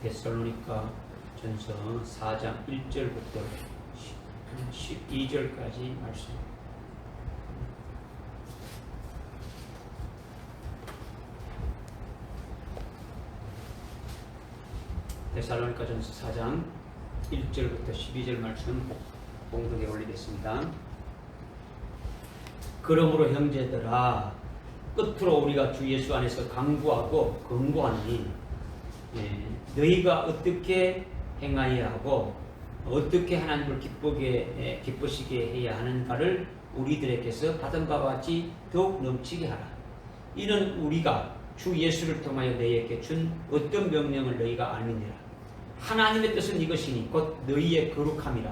데살로니가 전서 4장 1절부터 12절까지 말씀. 데살로니가 전서 4장 1절부터 12절 말씀 공독에 올리겠습니다. 그러므로 형제들아, 끝으로 우리가 주 예수 안에서 강구하고 권고하니 너희가 어떻게 행하여야 하고 어떻게 하나님을 기쁘시게 해야 하는가를 우리들에게서 받은 바와 같이 더욱 넘치게 하라. 이는 우리가 주 예수를 통하여 너희에게 준 어떤 명령을 너희가 알미니라. 하나님의 뜻은 이것이니 곧 너희의 거룩함이라.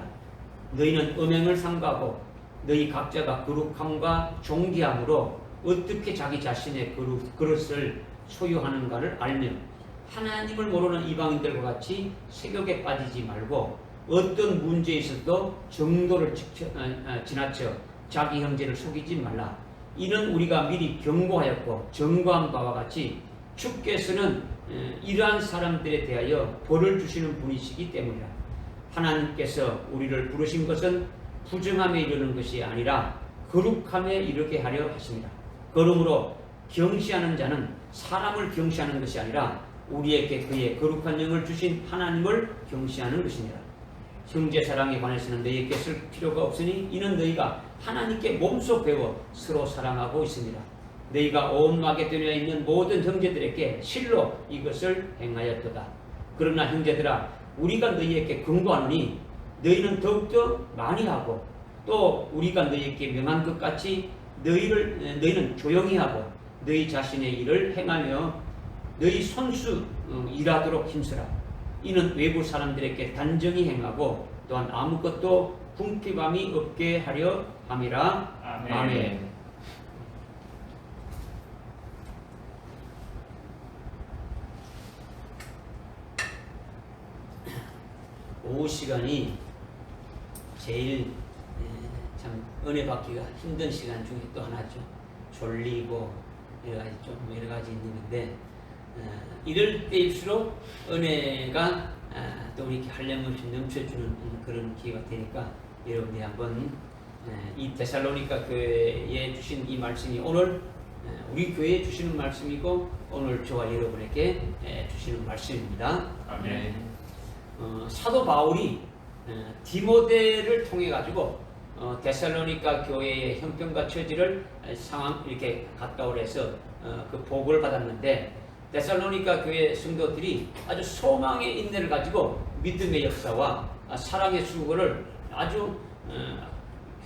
너희는 음행을 삼가고 너희 각자가 거룩함과 존귀함으로 어떻게 자기 자신의 그릇을 소유하는가를 알며 하나님을 모르는 이방인들과 같이 세욕에 빠지지 말고 어떤 문제에 있어도 정도를 지나쳐 자기 형제를 속이지 말라. 이는 우리가 미리 경고하였고 증거한 바와 같이 주께서는 이러한 사람들에 대하여 벌을 주시는 분이시기 때문이라. 하나님께서 우리를 부르신 것은 부정함에 이르는 것이 아니라 거룩함에 이르게 하려 하십니다. 그러므로 경시하는 자는 사람을 경시하는 것이 아니라 우리에게 그의 거룩한 영을 주신 하나님을 경시하는 것이니라. 형제 사랑에 관해서는 너희에게 쓸 필요가 없으니 이는 너희가 하나님께 몸소 배워 서로 사랑하고 있습니다. 너희가 온 마게도냐에 있는 모든 형제들에게 실로 이것을 행하였도다. 그러나 형제들아, 우리가 너희에게 권고하노니 너희는 더욱더 많이 하고 또 우리가 너희에게 명한 것 같이 너희는 조용히 하고 너희 자신의 일을 행하며 너희 손수 일하도록 힘쓰라. 이는 외부 사람들에게 단정히 행하고 또한 아무것도 궁핍함이 없게 하려 함이라. 아멘. 아멘. 오후 시간이 제일 참 은혜 받기가 힘든 시간 중에 또 하나죠. 졸리고 여러 가지 있는데 이럴 때일수록 은혜가 또 이렇게 한량없이 넘쳐주는 그런 기회가 되니까 여러분이 한번 이 데살로니가 교회에 주신 이 말씀이 오늘 우리 교회에 주시는 말씀이고 오늘 저와 여러분에게 주시는 말씀입니다. 아멘. 사도 바울이 디모데를 통해 가지고 데살로니가 교회의 형편과 처지를 상황 이렇게 갔다 오래서 그 보고를 받았는데 데살로니가 교회 성도들이 아주 소망의 인내를 가지고 믿음의 역사와 사랑의 수고를 아주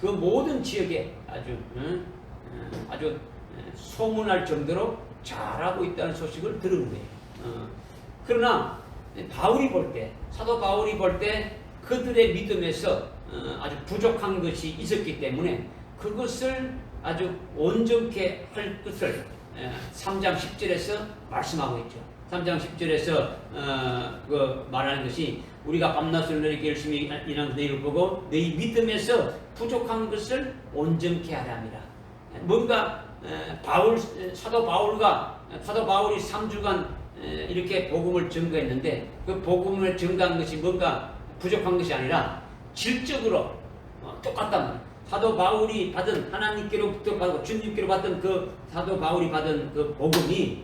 그 모든 지역에 아주 소문할 정도로 잘하고 있다는 소식을 들은 거예요. 그러나 바울이 볼 때, 사도 바울이 볼 때 그들의 믿음에서 아주 부족한 것이 있었기 때문에 그것을 아주 온전케 할 것을 3장 10절에서 말씀하고 있죠. 3장 10절에서 그 말하는 것이 우리가 밤낮을 너희에게 열심히 일하는 너희를 보고 너희 믿음에서 부족한 것을 온전케 하려 합니다. 뭔가 사도 바울이 3주간 이렇게 복음을 증거했는데 그 복음을 증거한 것이 뭔가 부족한 것이 아니라 질적으로 똑같단 말이에요. 사도 바울이 받은 하나님께로부터 받고 주님께로 받은 그 사도 바울이 받은 그 복음이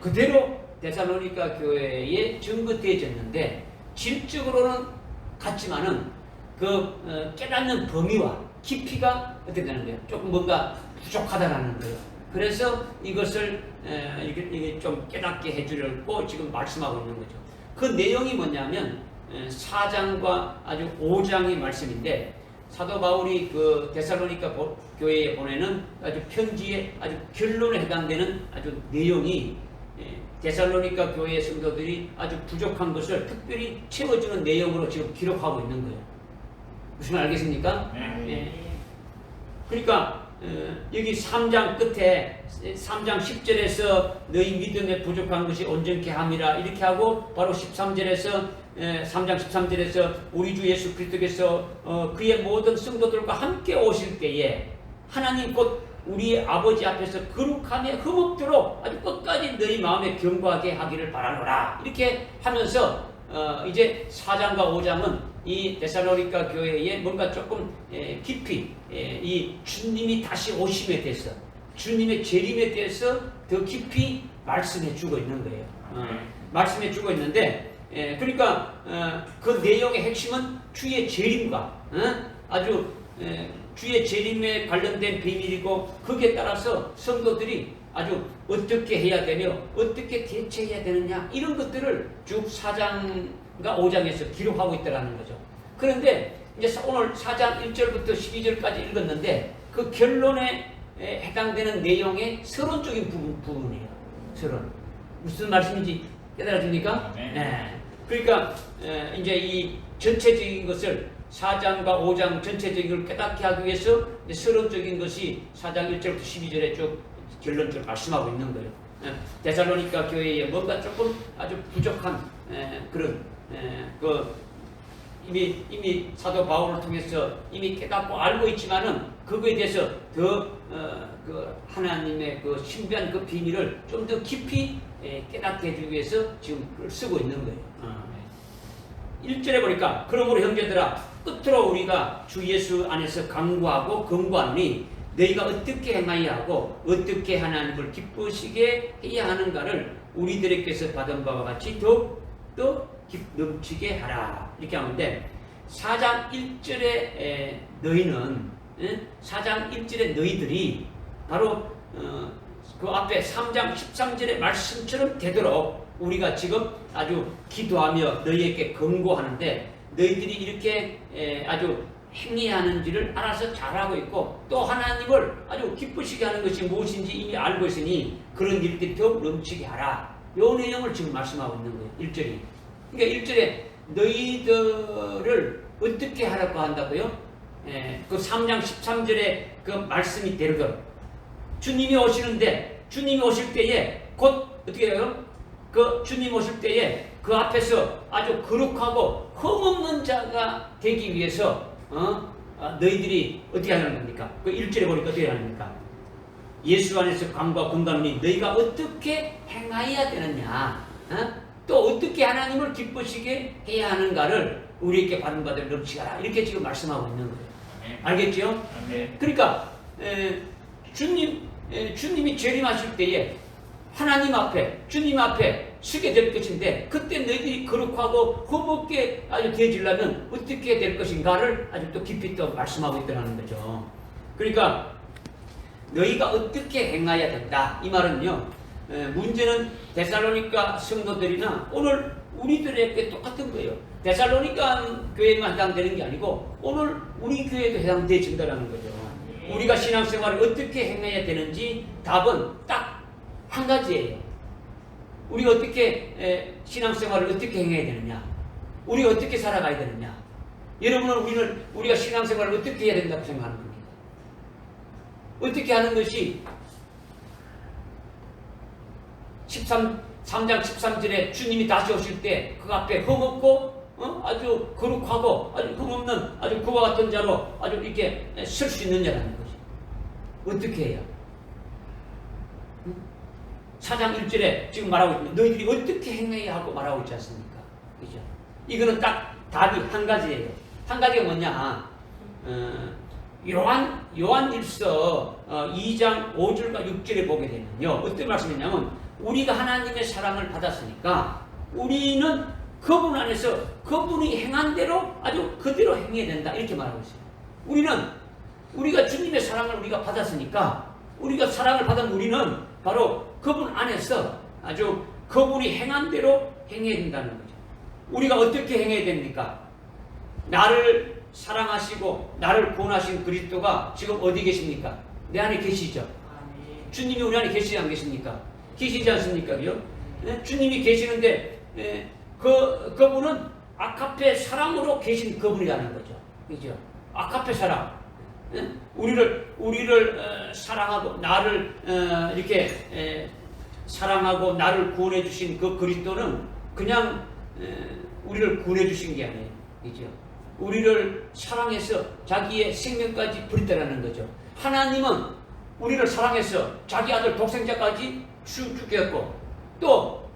그대로 데살로니가 교회에 증거되어졌는데 질적으로는 같지만은 그 깨닫는 범위와 깊이가 어떻게 되는 거예요? 조금 뭔가 부족하다라는 거예요. 그래서 이것을 이게 좀 깨닫게 해주려고 지금 말씀하고 있는 거죠. 그 내용이 뭐냐면 4장과 아주 5장의 말씀인데 사도 바울이 그 데살로니가 교회에 보내는 아주 편지의 아주 결론에 해당되는 아주 내용이 데살로니가 교회 성도들이 아주 부족한 것을 특별히 채워주는 내용으로 지금 기록하고 있는 거예요. 무슨 말 알겠습니까? 네. 그러니까 여기 3장 끝에 3장 10절에서 너희 믿음에 부족한 것이 온전케 함이라 이렇게 하고 바로 13절에서 3장 13절에서 우리 주 예수 그리스도께서 그의 모든 성도들과 함께 오실 때에 하나님 곧 우리 아버지 앞에서 거룩함에 흠없도록 아주 끝까지 너희 마음에 견고하게 하기를 바라노라. 이렇게 하면서 이제 4장과 5장은 이 데살로니가 교회에 뭔가 조금 깊이 이 주님이 다시 오심에 대해서, 주님의 재림에 대해서 더 깊이 말씀해 주고 있는 거예요. 말씀해 주고 있는데, 그러니까 그 내용의 핵심은 주의 재림과 아주 주의 재림에 관련된 비밀이고, 거기에 따라서 성도들이 아주 어떻게 해야 되며 어떻게 대처해야 되느냐, 이런 것들을 쭉 4장과 5장에서 기록하고 있다는 거죠. 그런데 이제 오늘 4장 1절부터 12절까지 읽었는데 그 결론에 해당되는 내용의 서론적인 부분이에요. 서론. 무슨 말씀인지 깨달아집니까? 네. 그러니까 이제 이 전체적인 것을 4장과 5장 전체적인 걸 깨닫게 하기 위해서 서론적인 것이 4장 1절부터 12절에 쭉 결론적으로 말씀하고 있는 거예요. 데살로니가 교회에 뭔가 조금 아주 부족한 그런 이미 사도 바울을 통해서 이미 깨닫고 알고 있지만은 그거에 대해서 더 그 하나님의 그 신비한 그 비밀을 좀 더 깊이 깨닫게 해주기 위해서 지금 쓰고 있는 거예요. 1절에 보니까 그러므로 형제들아 끝으로 우리가 주 예수 안에서 강구하고 권고하니 너희가 어떻게 행하여야 하고 어떻게 하나님을 기쁘시게 해야 하는가를 우리들에게서 받은 바와 같이 더욱더 넘치게 하라. 이렇게 하는데 4장 1절에 너희는 4장 1절에 너희들이 바로 그 앞에 3장 13절의 말씀처럼 되도록 우리가 지금 아주 기도하며 너희에게 권고하는데, 너희들이 이렇게 아주 행해야 하는지를 알아서 잘하고 있고, 또 하나님을 아주 기쁘시게 하는 것이 무엇인지 이미 알고 있으니 그런 일들이 더욱 넘치게 하라. 이 내용을 지금 말씀하고 있는 거예요. 1절이. 그러니까 1절에 너희들을 어떻게 하라고 한다고요? 그 3장 13절에 그 말씀이 되도록 주님이 오시는데, 주님이 오실 때에 곧 어떻게 해요? 그 주님 오실 때에 그 앞에서 아주 거룩하고 흠없는 자가 되기 위해서 너희들이 어떻게 하는 겁니까? 그 1절에 보니까 어떻게 하는 겁니까? 예수 안에서 강과 건강이 너희가 어떻게 행하여야 되느냐, 또 어떻게 하나님을 기쁘시게 해야 하는가를 우리에게 받은 바들 넘치가라. 이렇게 지금 말씀하고 있는 거예요. 알겠죠? 그러니까 주님이 재림하실 때에 하나님 앞에, 주님 앞에 서게 될 것인데, 그때 너희들이 거룩하고 흠없게 아주 되어지려면 어떻게 될 것인가를 아주 또 깊이 또 말씀하고 있다는 거죠. 그러니까 너희가 어떻게 행해야 된다. 이 말은요, 문제는 데살로니가 성도들이나 오늘 우리들에게 똑같은 거예요. 데살로니가 교회만 해당되는 게 아니고 오늘 우리 교회도 해당되어진다는 거죠. 우리가 신앙생활을 어떻게 행해야 되는지 답은 딱 한 가지예요. 우리가 어떻게 신앙생활을 어떻게 행해야 되느냐, 우리가 어떻게 살아가야 되느냐. 여러분은 우리가 신앙생활을 어떻게 해야 된다고 생각하는 겁니까? 어떻게 하는 것이 3장 13절에 주님이 다시 오실 때 그 앞에 흠없고 아주 거룩하고 아주 흠없는 아주 그와 같은 자로 아주 이렇게 설 수 있는 자라는 거지. 어떻게 해야? 4장 1절에 지금 말하고 있습니다. 너희들이 어떻게 행해야 하고 말하고 있지 않습니까? 그죠? 이거는 딱 답이 한 가지예요. 한 가지가 뭐냐? 요한일서 2장 5절과 6절에 보게 되면요, 어떤 말씀이냐면 우리가 하나님의 사랑을 받았으니까 우리는 그분 안에서 그분이 행한 대로 아주 그대로 행해야 된다, 이렇게 말하고 있어요. 우리가 주님의 사랑을 우리가 받았으니까, 우리가 사랑을 받은 우리는 바로 그분 안에서 아주 그분이 행한 대로 행해야 된다는 거죠. 우리가 어떻게 행해야 됩니까? 나를 사랑하시고 나를 구원하신 그리스도가 지금 어디 계십니까? 내 안에 계시죠? 주님이 우리 안에 계시지 않겠습니까? 계시지 않습니까? 네? 주님이 계시는데 그분은 아카페 사랑으로 계신 그분이라는 거죠. 그죠? 아카페 사랑. 네? 우리를 사랑하고 나를 이렇게 사랑하고 나를 구원해 주신 그 그리스도는 그냥 우리를 구원해 주신 게 아니에요. 그죠? 우리를 사랑해서 자기의 생명까지 버렸다는 거죠. 하나님은 우리를 사랑해서 자기 아들 독생자까지 죽게 했고, 또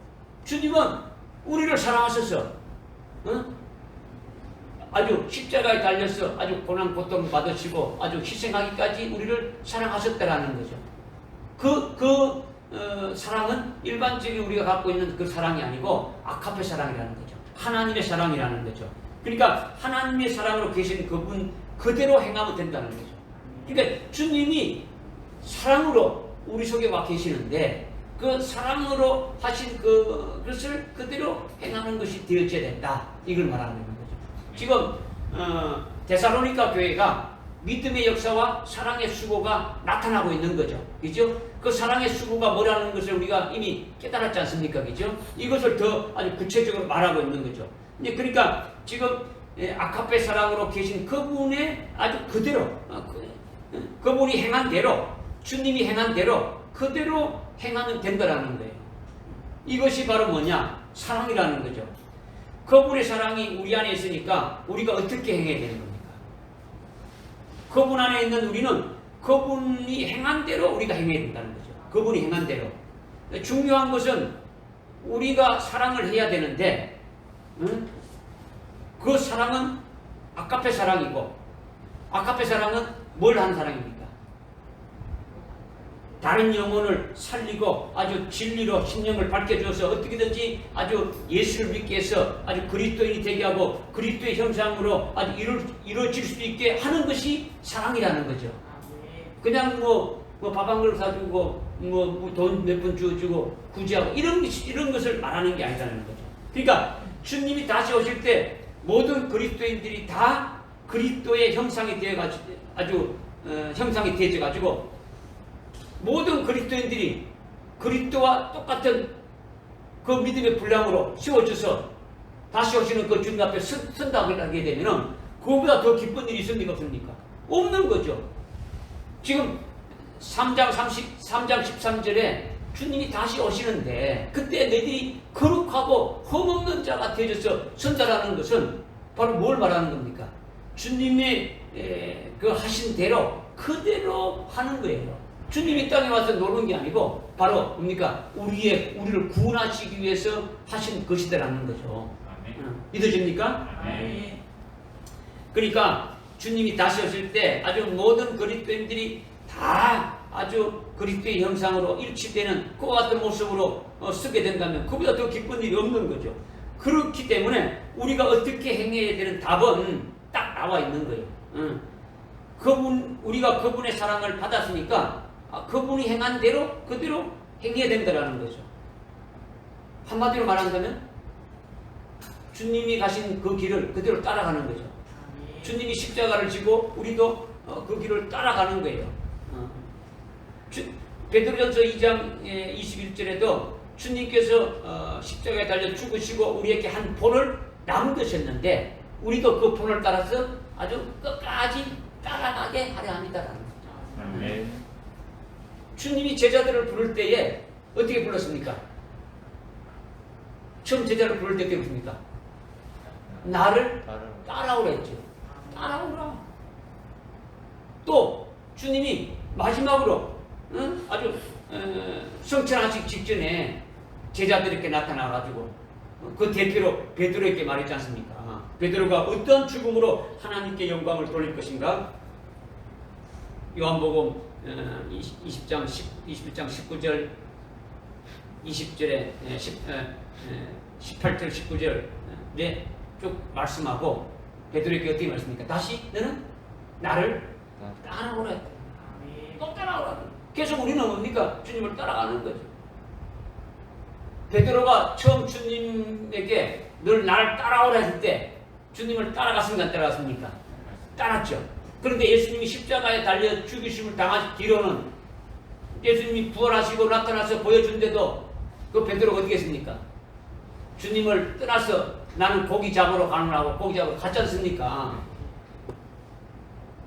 주님은 우리를 사랑하셔서 아주 십자가에 달려서 아주 고난 고통 받으시고 아주 희생하기까지 우리를 사랑하셨다라는 거죠. 사랑은 일반적인 우리가 갖고 있는 그 사랑이 아니고 아카페 사랑이라는 거죠. 하나님의 사랑이라는 거죠. 그러니까 하나님의 사랑으로 계신 그분 그대로 행하면 된다는 거죠. 그러니까 주님이 사랑으로 우리 속에 와 계시는데 그 사랑으로 하신 그것을 그대로 행하는 것이 되어져야 된다. 이걸 말하는 거죠. 지금 데살로니가 교회가 믿음의 역사와 사랑의 수고가 나타나고 있는 거죠. 그죠? 그 사랑의 수고가 뭐라는 것을 우리가 이미 깨달았지 않습니까? 그죠? 이것을 더 아주 구체적으로 말하고 있는 거죠. 그러니까 지금 아카페 사랑으로 계신 그분의 아주 그대로 그분이 행한 대로 주님이 행한 대로 그대로 행하면 된다라는 거예요. 이것이 바로 뭐냐? 사랑이라는 거죠. 그분의 사랑이 우리 안에 있으니까 우리가 어떻게 행해야 되는 겁니까? 그분 안에 있는 우리는 그분이 행한 대로 우리가 행해야 된다는 거죠. 그분이 행한 대로. 중요한 것은 우리가 사랑을 해야 되는데 그 사랑은 아카페 사랑이고, 아카페 사랑은 뭘 한 사랑입니까? 다른 영혼을 살리고 아주 진리로 심령을 밝혀주어서 어떻게든지 아주 예수를 믿게 해서 아주 그리스도인이 되게 하고 그리스도의 형상으로 아주 이루어질 수 있게 하는 것이 사랑이라는 거죠. 그냥 밥 한 그릇 사주고 돈 몇 푼 주고 구제하고 이런 것을 말하는 게 아니라는 거죠. 그러니까 주님이 다시 오실 때 모든 그리스도인들이 다 그리스도의 형상이 되어가지고 아주 형상이 되어져가지고 모든 그리스도인들이 그리스도와 똑같은 그 믿음의 분량으로 세워져서 다시 오시는 그 주님 앞에 선다고 하게 되면은 그거보다 더 기쁜 일이 있습니까? 없습니까? 없는 거죠. 지금 3장 13절에 주님이 다시 오시는데 그때 너희들이 거룩하고 흠없는 자가 되어져서 선다라는 것은 바로 뭘 말하는 겁니까? 주님의 그 하신 대로 그대로 하는 거예요. 주님이 땅에 와서 노는 게 아니고 바로 뭡니까? 우리를 구원하시기 위해서 하신 것이다라는 거죠. 믿어집니까? 그러니까 주님이 다시 오실 때 아주 모든 그리스도인들이 다 아주 그리스도의 형상으로 일치되는 그와 같은 모습으로 쓰게 된다면 그보다 더 기쁜 일이 없는 거죠. 그렇기 때문에 우리가 어떻게 행해야 되는 답은 딱 나와 있는 거예요. 우리가 그분의 사랑을 받았으니까 그분이 행한 대로 그대로 행해야 된다는 거죠. 한마디로 말한다면 주님이 가신 그 길을 그대로 따라가는 거죠. 주님이 십자가를 지고 우리도 그 길을 따라가는 거예요. 베드로전서 2장 21절에도 주님께서 십자가에 달려 죽으시고 우리에게 한 본을 남기셨는데 우리도 그 본을 따라서 아주 끝까지 따라가게 하려 합니다라는 거죠. 주님이 제자들을 부를 때에 어떻게 불렀습니까? 처음 제자를 부를 때 어떻게 부릅니까? 나를 따라오라 했죠. 따라오라. 또 주님이 마지막으로 아주 성천하시기 직전에 제자들에게 나타나가지고 그 대표로 베드로에게 말했지 않습니까? 베드로가 어떤 죽음으로 하나님께 영광을 돌릴 것인가? 요한복음 21장 19절 20절에 18절 19절에 쭉 말씀하고 베드로에게 어떻게 말씀합니까? 다시 너는 나를 따라오라 했다. 또 따라오라. 계속 우리는 뭡니까? 주님을 따라가는 거죠. 베드로가 처음 주님에게 늘 나를 따라오라 했을 때 주님을 따라갔습니까? 안 따라갔습니까? 따랐죠. 그런데 예수님이 십자가에 달려 죽이심을 당하신 뒤로는 예수님이 부활하시고 나타나서 보여준데도 그 베드로가 어떻게 했습니까? 주님을 떠나서 나는 고기 잡으러 가느라고 고기 잡으러 갔지 않습니까?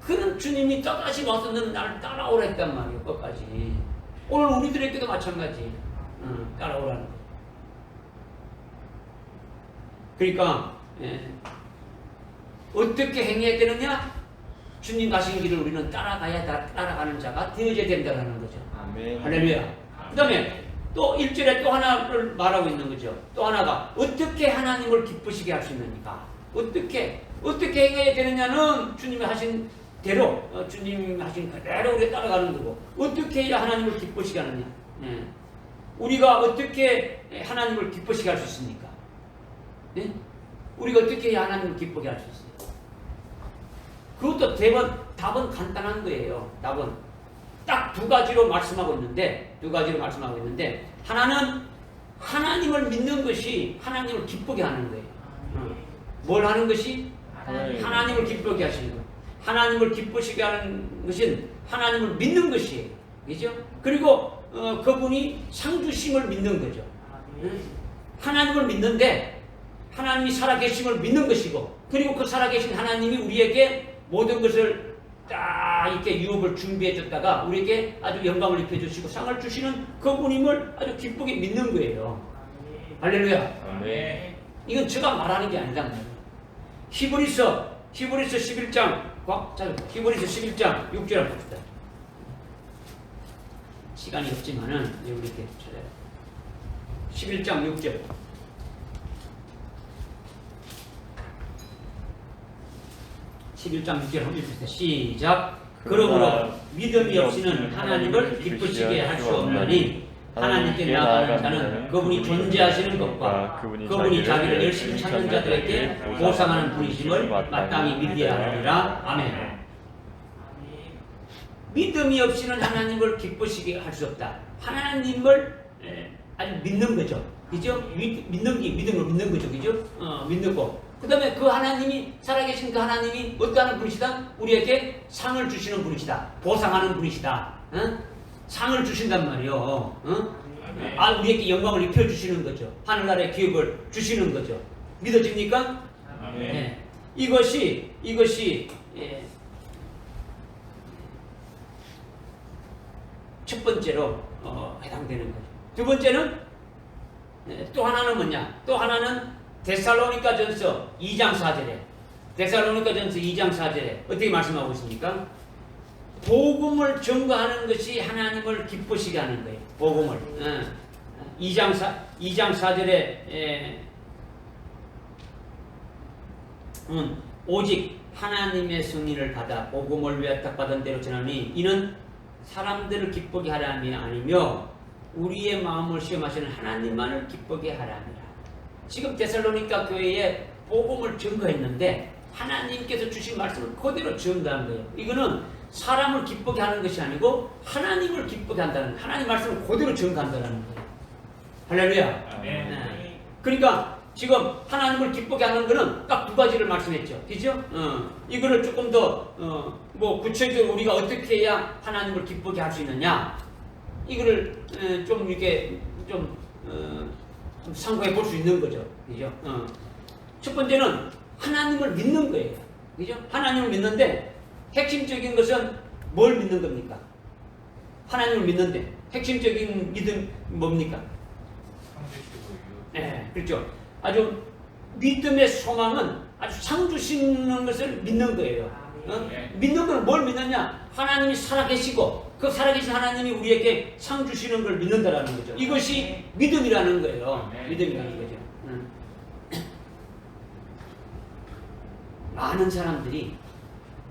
그런 주님이 또다시 와서 너는 나를 따라오라 했단 말이에요. 끝까지. 오늘 우리들에게도 마찬가지. 따라오라는 거예요. 그러니까 어떻게 행해야 되느냐? 주님 가신 길을 우리는 따라가는 자가 되어야 된다는 거죠. 아멘. 할렐루야. 그 다음에 또 1절에 또 하나를 말하고 있는 거죠. 또 하나가 어떻게 하나님을 기쁘시게 할 수 있느니까. 어떻게 행해야 되느냐는 주님이 하신 대로, 주님이 하신 그대로 우리가 따라가는 거고, 어떻게 해야 하나님을 기쁘시게 하느냐. 네. 우리가 어떻게 하나님을 기쁘시게 할 수 있습니까? 네? 우리가 어떻게 해야 하나님을 기쁘게 할 수 있어요? 그것도 답은 간단한 거예요. 답은 딱 두 가지로 말씀하고 있는데, 하나는 하나님을 믿는 것이 하나님을 기쁘게 하는 거예요. 뭘 하는 것이? 하나님을 기쁘게 하시는 것. 하나님을 기쁘시게 하는 것은 하나님을 믿는 것이에요. 그죠? 그리고 그분이 상주심을 믿는 거죠. 하나님을 믿는데 하나님이 살아계심을 믿는 것이고, 그리고 그 살아계신 하나님이 우리에게 모든 것을 딱 이렇게 유업을 준비해 줬다가 우리에게 아주 영광을 입혀주시고 상을 주시는 그분임을 아주 기쁘게 믿는 거예요. 할렐루야. 아멘. 이건 제가 말하는 게 아니란 말이에요. 히브리서 11장 6절 한번 봅시다. 시간이 없지만은 우리 이렇게 찾아요. 11장 6절. 한번 읽읍시다. 시작. 그러므로 믿음이 없이는 하나님을 기쁘시게 할 수 없나니 하나님께 나아가는 자는 그분이 존재하시는 것과 그분이 자기를 열심히 찾는 자들에게 보상하는 분이심을 마땅히 믿어야 하리라. 아멘. 믿음이 없이는 하나님을 기쁘시게 할 수 없다. 하나님을 아주 믿는 거죠. 그죠? 믿음으로 믿는 거죠. 그죠? 믿는 거. 그 다음에 그 하나님이, 살아계신 그 하나님이 어떠한 분이시다? 우리에게 상을 주시는 분이시다. 보상하는 분이시다. 상을 주신단 말이요. 우리에게 영광을 입혀주시는 거죠. 하늘나라의 기업을 주시는 거죠. 믿어집니까? 네. 이것이 첫 번째로 해당되는 거죠. 두 번째는 또 하나는 뭐냐? 또 하나는 데살로니가전서 2장 4절에 어떻게 말씀하고 있습니까? 복음을 전거하는 것이 하나님을 기쁘시게 하는 거예요. 복음을 2장 4절에 오직 하나님의 승리를 받아 복음을 외탁받은 대로 전하니 이는 사람들을 기쁘게 하려 함이 아니며 우리의 마음을 시험하시는 하나님만을 기쁘게 하려 함이라. 지금 데살로니가 교회에 복음을 증거했는데 하나님께서 주신 말씀을 그대로 증거한 거예요. 이거는 사람을 기쁘게 하는 것이 아니고 하나님을 기쁘게 한다는, 하나님 말씀을 그대로 증거한다는 거예요. 할렐루야. 네. 그러니까 지금 하나님을 기쁘게 하는 거는 딱 두 가지를 말씀했죠. 그죠? 이거를 조금 더 구체적으로 우리가 어떻게 해야 하나님을 기쁘게 할 수 있느냐, 이거를 좀 이렇게 좀 상고해 볼 수 있는 거죠. 그죠? 첫 번째는 하나님을 믿는 거예요. 그죠? 하나님을 믿는데 핵심적인 것은 뭘 믿는 겁니까? 하나님을 믿는데 핵심적인 믿음 뭡니까? 네, 그렇죠. 아주 믿음의 소망은 아주 상 주시는 것을 믿는 거예요. 믿는 걸 뭘 믿느냐? 하나님이 살아계시고 그 살아계신 하나님이 우리에게 상 주시는 걸 믿는다라는 거죠. 이것이 믿음이라는 거예요. 믿음이라는 거죠. 많은 사람들이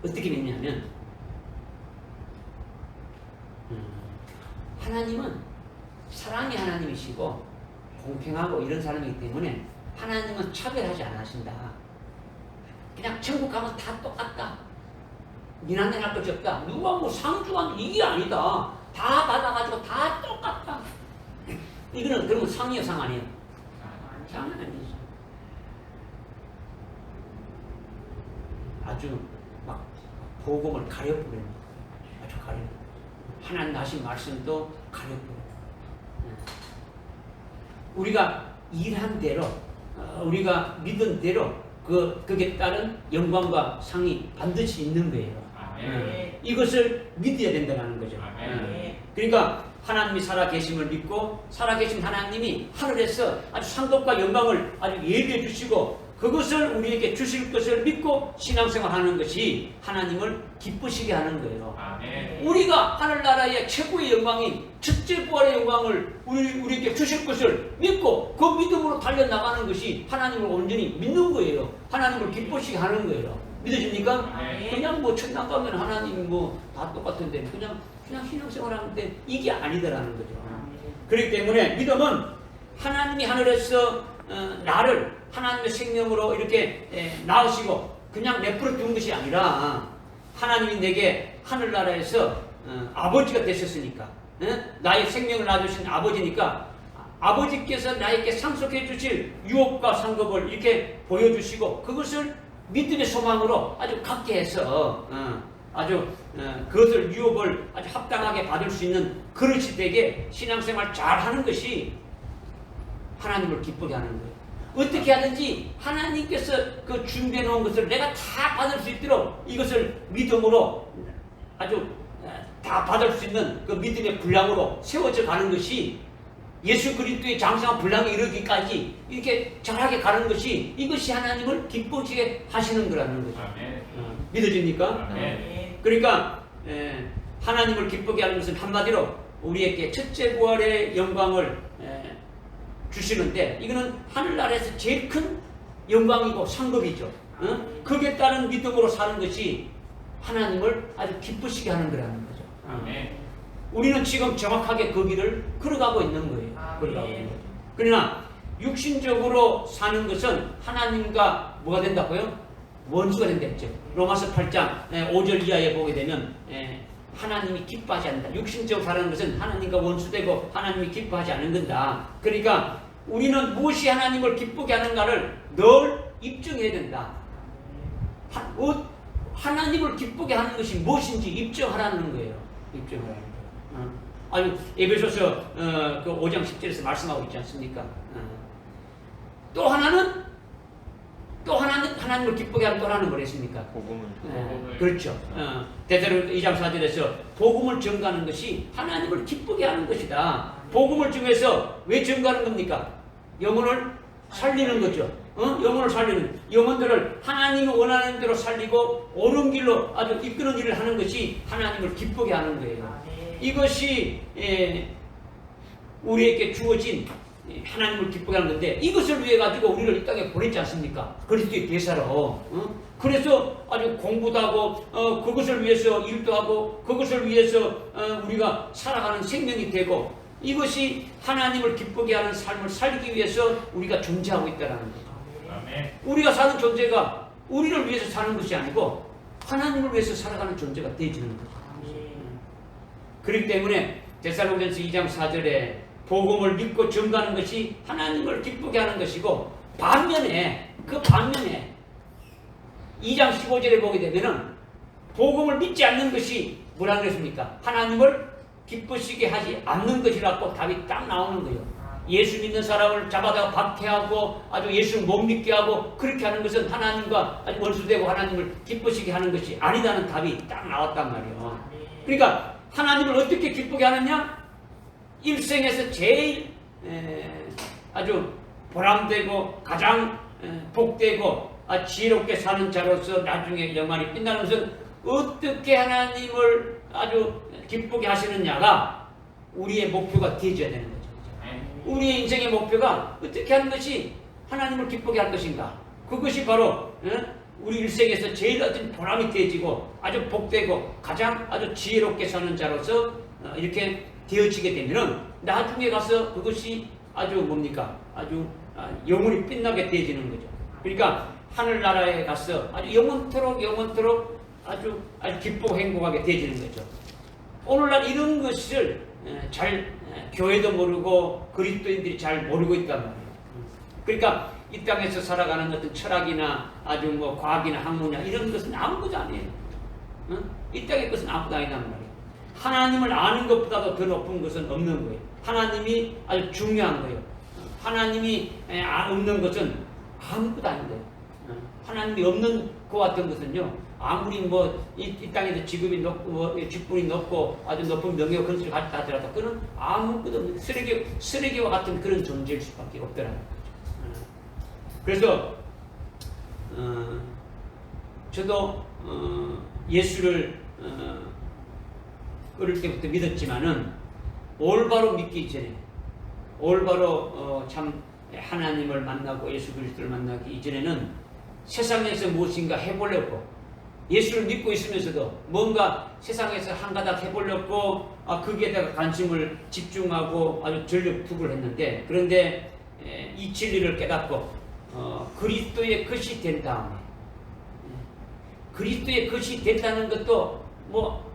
어떻게 믿냐면 하나님은 사랑의 하나님이시고 공평하고 이런 사람이기 때문에 하나님은 차별하지 않으신다. 그냥 천국 가면 다 똑같다. 니나네 할 것이 없다. 누가 뭐 상주한 이게 아니다. 다 받아가지고 다 똑같다. 이거는 그러면 상이요, 상 아니에요? 상은 아니죠. 아주 막 복음을 가려버리는, 아주 가려. 하나님 하신 말씀도 가려버려. 우리가 일한 대로, 우리가 믿은 대로 그게 따른 영광과 상이 반드시 있는 거예요. 이것을 믿어야 된다는 거죠. 그러니까 하나님이 살아계심을 믿고 살아계신 하나님이 하늘에서 아주 상급과 영광을 아주 예비해 주시고 그것을 우리에게 주실 것을 믿고 신앙생활하는 것이 하나님을 기쁘시게 하는 거예요. 아멘. 우리가 하늘나라의 최고의 영광인 첫째 부활의 영광을 우리에게 주실 것을 믿고 그 믿음으로 달려나가는 것이 하나님을 온전히 믿는 거예요. 하나님을 기쁘시게 하는 거예요. 믿어집니까? 네. 그냥 뭐 천당 가면 하나님 뭐 다 똑같은데 그냥 신앙생활하는데 이게 아니더라는 거죠. 그렇기 때문에 믿음은 하나님이 하늘에서 나를 하나님의 생명으로 이렇게 낳으시고 그냥 내버려 둔 것이 아니라 하나님이 내게 하늘나라에서 아버지가 되셨으니까 나의 생명을 낳아주신 아버지니까 아버지께서 나에게 상속해 주실 유업과 상급을 이렇게 보여주시고 그것을 믿음의 소망으로 아주 갖게 해서 아주 그것을 유업을 아주 합당하게 받을 수 있는 그릇이 되게 신앙생활 잘 하는 것이 하나님을 기쁘게 하는 거예요. 어떻게 하든지 하나님께서 그 준비해 놓은 것을 내가 다 받을 수 있도록 이것을 믿음으로 아주 다 받을 수 있는 그 믿음의 분량으로 세워져 가는 것이 예수 그리스도의 장성한 분량에 이르기까지 이렇게 잘하게 가는 것이 이것이 하나님을 기쁘게 하시는 거라는 거죠. 아멘. 믿어집니까? 아멘. 그러니까 하나님을 기쁘게 하는 것은 한마디로 우리에게 첫째 부활의 영광을 주시는데 이거는 하늘나라에서 제일 큰 영광이고 상급이죠. 거기에 따른 믿음으로 사는 것이 하나님을 아주 기쁘시게 하는 거라는 거죠. 아멘. 우리는 지금 정확하게 그 길을 걸어가고 있는 거예요. 걸어가고 있는 거죠. 그러나 육신적으로 사는 것은 하나님과 뭐가 된다고요? 원수가 된다죠. 로마서 8장 5절 이하에 보게 되면 하나님이 기뻐하지 않는다. 육신적으로 사는 것은 하나님과 원수되고 하나님이 기뻐하지 않는 건다. 그러니까 우리는 무엇이 하나님을 기쁘게 하는가를 늘 입증해야 된다. 하나님을 기쁘게 하는 것이 무엇인지 입증하라는 거예요. 입증하라는 거예요. 아주 에베소서 그 5장 10절에서 말씀하고 있지 않습니까? 또 하나는 하나님을 기쁘게 하는 또 하나는 뭐랬습니까? 복음을. 그렇죠. 데살로니가 2장 4절에서 복음을 전가하는 것이 하나님을 기쁘게 하는 것이다. 복음을 전해서 왜 전가하는 겁니까? 영혼을 살리는 거죠. 영혼을 살리는 영혼들을 하나님이 원하는 대로 살리고 옳은 길로 아주 이끄는 일을 하는 것이 하나님을 기쁘게 하는 거예요. 이것이 우리에게 주어진 하나님을 기쁘게 하는 건데 이것을 위해 가지고 우리를 이 땅에 보냈지 않습니까? 그리스도의 대사로. 그래서 아주 공부도 하고 그것을 위해서 일도 하고 그것을 위해서 우리가 살아가는 생명이 되고 이것이 하나님을 기쁘게 하는 삶을 살기 위해서 우리가 존재하고 있다는 거죠. 아멘. 우리가 사는 존재가 우리를 위해서 사는 것이 아니고 하나님을 위해서 살아가는 존재가 되어지는 거죠. 그렇기 때문에 데살로니가서 2장 4절에 복음을 믿고 전가하는 것이 하나님을 기쁘게 하는 것이고 반면에 2장 15절에 보게 되면은 복음을 믿지 않는 것이 뭐라 그랬습니까? 하나님을 기쁘시게 하지 않는 것이라고 답이 딱 나오는 거예요. 예수 믿는 사람을 잡아다가 박해하고 아주 예수를 못 믿게 하고 그렇게 하는 것은 하나님과 아주 원수되고 하나님을 기쁘시게 하는 것이 아니다는 답이 딱 나왔단 말이에요. 그러니까 하나님을 어떻게 기쁘게 하느냐? 일생에서 제일 아주 보람되고 가장 복되고 지혜롭게 사는 자로서 나중에 영원히 빛나는 것은 어떻게 하나님을 아주 기쁘게 하시느냐가 우리의 목표가 되어져야 되는 거죠. 우리의 인생의 목표가 어떻게 하는 것이 하나님을 기쁘게 할 것인가. 그것이 바로 우리 일생에서 제일 어떤 보람이 되어지고 아주 복되고 가장 아주 지혜롭게 사는 자로서 이렇게 되어지게 되면은 나중에 가서 그것이 아주 뭡니까? 아주 영원히 빛나게 되어지는 거죠. 그러니까 하늘나라에 가서 아주 영원토록 아주 기쁘고 행복하게 되어지는 거죠. 오늘날 이런 것을 잘 교회도 모르고 그리스도인들이 잘 모르고 있단 말이에요. 그러니까 이 땅에서 살아가는 어떤 철학이나 아주 뭐 과학이나 학문이나 이런 것은 아무것도 아니에요. 이 땅의 것은 아무것도 아니란 말이에요. 하나님을 아는 것보다도 더 높은 것은 없는 거예요. 하나님이 아주 중요한 거예요. 하나님이 없는 것은 아무것도 아닌 거예요. 하나님이 없는 것 같은 것은요. 아무리 이 땅에서 직급이 높고 직분이 높고 아주 높은 명예와 그런 것을 가졌다 하더라도 그는 아무것도 없는 쓰레기와 같은 그런 존재일 수밖에 없더라는 거죠. 그래서 저도 예수를 어릴 때부터 믿었지만은 올바로 믿기 전에, 올바로 참 하나님을 만나고 예수 그리스도를 만나기 이전에는 세상에서 무엇인가 해보려고, 예수를 믿고 있으면서도 뭔가 세상에서 한 가닥 해보려고 거기에다가 관심을 집중하고 아주 전력 투구를 했는데, 그런데 이 진리를 깨닫고 그리스도의 것이 된 다음에, 그리스도의 것이 됐다는 것도 뭐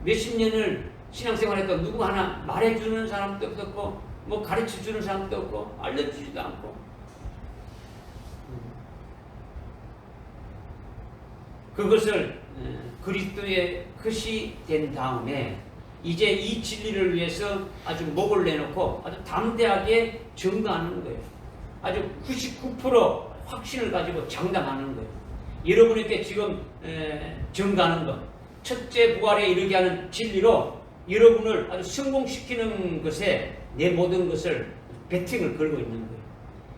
몇십 년을 신앙생활했던 누구 하나 말해주는 사람도 없었고, 뭐 가르쳐주는 사람도 없고, 알려주지도 않고, 그것을 그리스도의 것이 된 다음에 이제 이 진리를 위해서 아주 목을 내놓고 아주 담대하게 증거하는 거예요. 아주 99% 확신을 가지고 장담하는 거예요. 여러분에게 지금 증거하는 것, 첫째 부활에 이르게 하는 진리로 여러분을 아주 성공시키는 것에 내 모든 것을 베팅을 걸고 있는 거예요.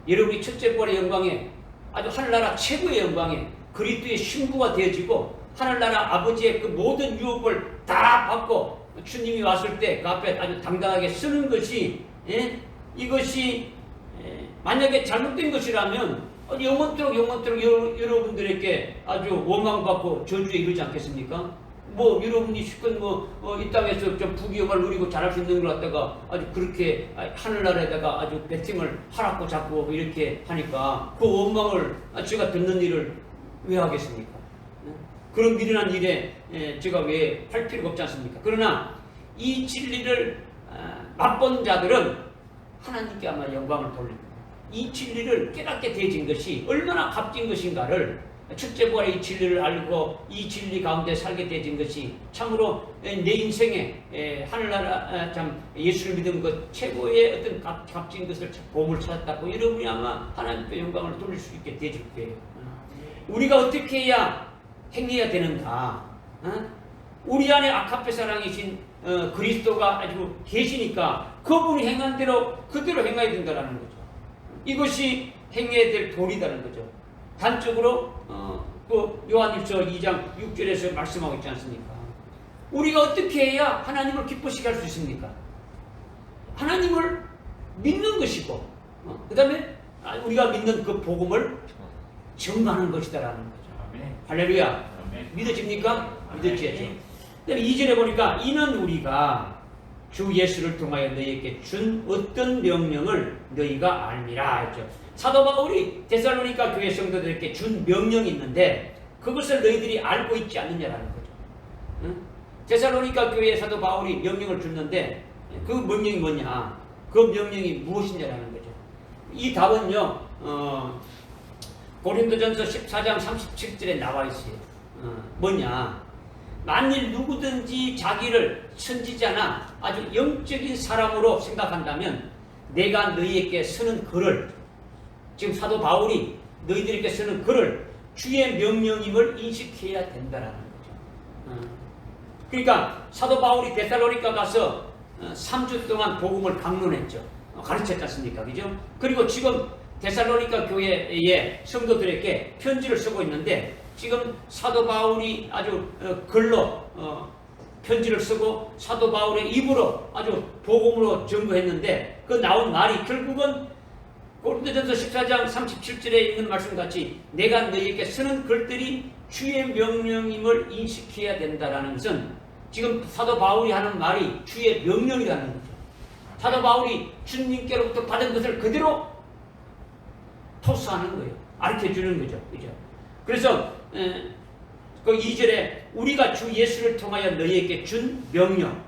여러분이 첫째 부활의 영광에, 아주 하늘나라 최고의 영광에 그리스도의 신부가 되어지고 하늘나라 아버지의 그 모든 유업을 다 받고 주님이 왔을 때 그 앞에 아주 당당하게 서는 것이, 이것이 만약에 잘못된 것이라면 영원토록 여러분들에게 아주 원망받고 저주에 이르지 않겠습니까? 뭐 여러분이 실컷 이 땅에서 좀 부귀영화를 누리고 잘할 수 있는 걸 갖다가 아주 그렇게 하늘나라에다가 아주 배팅을 하라고 잡고 이렇게 하니까 그 원망을 제가 듣는 일을 왜 하겠습니까? 그런 미련한 일에 제가 왜 할 필요가 없지 않습니까? 그러나 이 진리를 맛본 자들은 하나님께 아마 영광을 돌립니다. 이 진리를 깨닫게 되어진 것이 얼마나 값진 것인가를, 첫째 부활의 이 진리를 알고 이 진리 가운데 살게 되어진 것이 참으로 내 인생에 하늘나라 참 예수를 믿은 것 최고의 어떤 값진 것을 보물 찾았다고 여러분이 아마 하나님께 영광을 돌릴 수 있게 되어질 거예요. 우리가 어떻게 해야 행해야 되는가? 우리 안에 아카페 사랑이신 그리스도가 아주 계시니까 그분이 행한 대로 그대로 행해야 된다는 거죠. 이것이 행해야 될 도리다는 거죠. 단적으로 그 요한일서 2장 6절에서 말씀하고 있지 않습니까? 우리가 어떻게 해야 하나님을 기쁘시게 할 수 있습니까? 하나님을 믿는 것이고, 그 다음에 우리가 믿는 그 복음을 증거하는 것이다라는 거죠. 할렐루야. 믿어집니까? 믿어지야죠. 그 다음에 2절에 보니까 이는 우리가 주 예수를 통하여 너희에게 준 어떤 명령을 너희가 알미라 했죠. 사도 바울이 데살로니가 교회 성도들에게 준 명령이 있는데 그것을 너희들이 알고 있지 않느냐라는 거죠. 응? 데살로니가 교회에 사도 바울이 명령을 줬는데 그 명령이 뭐냐? 그 명령이 무엇이냐라는 거죠. 이 답은요, 고린도전서 14장 37절에 나와 있어요. 뭐냐? 만일 누구든지 자기를 선지자나 아주 영적인 사람으로 생각한다면 내가 너희에게 쓰는 글을, 지금 사도 바울이 너희들에게 쓰는 글을 주의 명령임을 인식해야 된다라는 거죠. 그러니까 사도 바울이 데살로니가 가서 3주 동안 복음을 강론했죠. 가르쳤지 않습니까? 그죠? 그리고 지금 데살로니가 교회의 성도들에게 편지를 쓰고 있는데 지금 사도 바울이 아주 글로 편지를 쓰고 사도 바울의 입으로 아주 복음으로 증거했는데 그 나온 말이 결국은 고린도전서 14장 37절에 있는 말씀같이 내가 너희에게 쓰는 글들이 주의 명령임을 인식해야 된다라는 것은 지금 사도 바울이 하는 말이 주의 명령이라는 거죠. 사도 바울이 주님께로부터 받은 것을 그대로 토스하는 거예요. 가르쳐주는 거죠. 그죠? 그래서 그 2절에 우리가 주 예수를 통하여 너희에게 준 명령,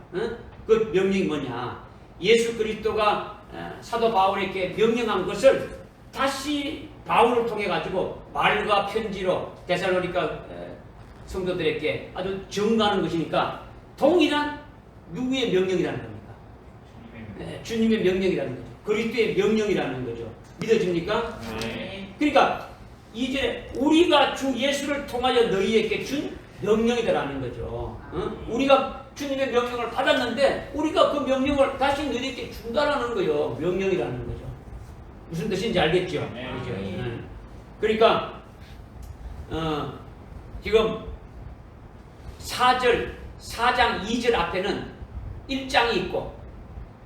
그 명령이 뭐냐? 예수 그리스도가 사도 바울에게 명령한 것을 다시 바울을 통해 가지고 말과 편지로 데살로니가 성도들에게 아주 증거하는 것이니까 동일한 누구의 명령이라는 겁니까? 주님의 명령이라는 거죠. 그리스도의 명령이라는 거죠. 믿어집니까? 네. 그러니까 이제 우리가 주 예수를 통하여 너희에게 준 명령이다라는 거죠. 우리가 주님의 명령을 받았는데 우리가 그 명령을 다시 너희에게 준다라는 거예요. 명령이라는 거죠. 무슨 뜻인지 알겠죠? 네. 그렇죠? 그러니까 지금 4장 2절 앞에는 1장이 있고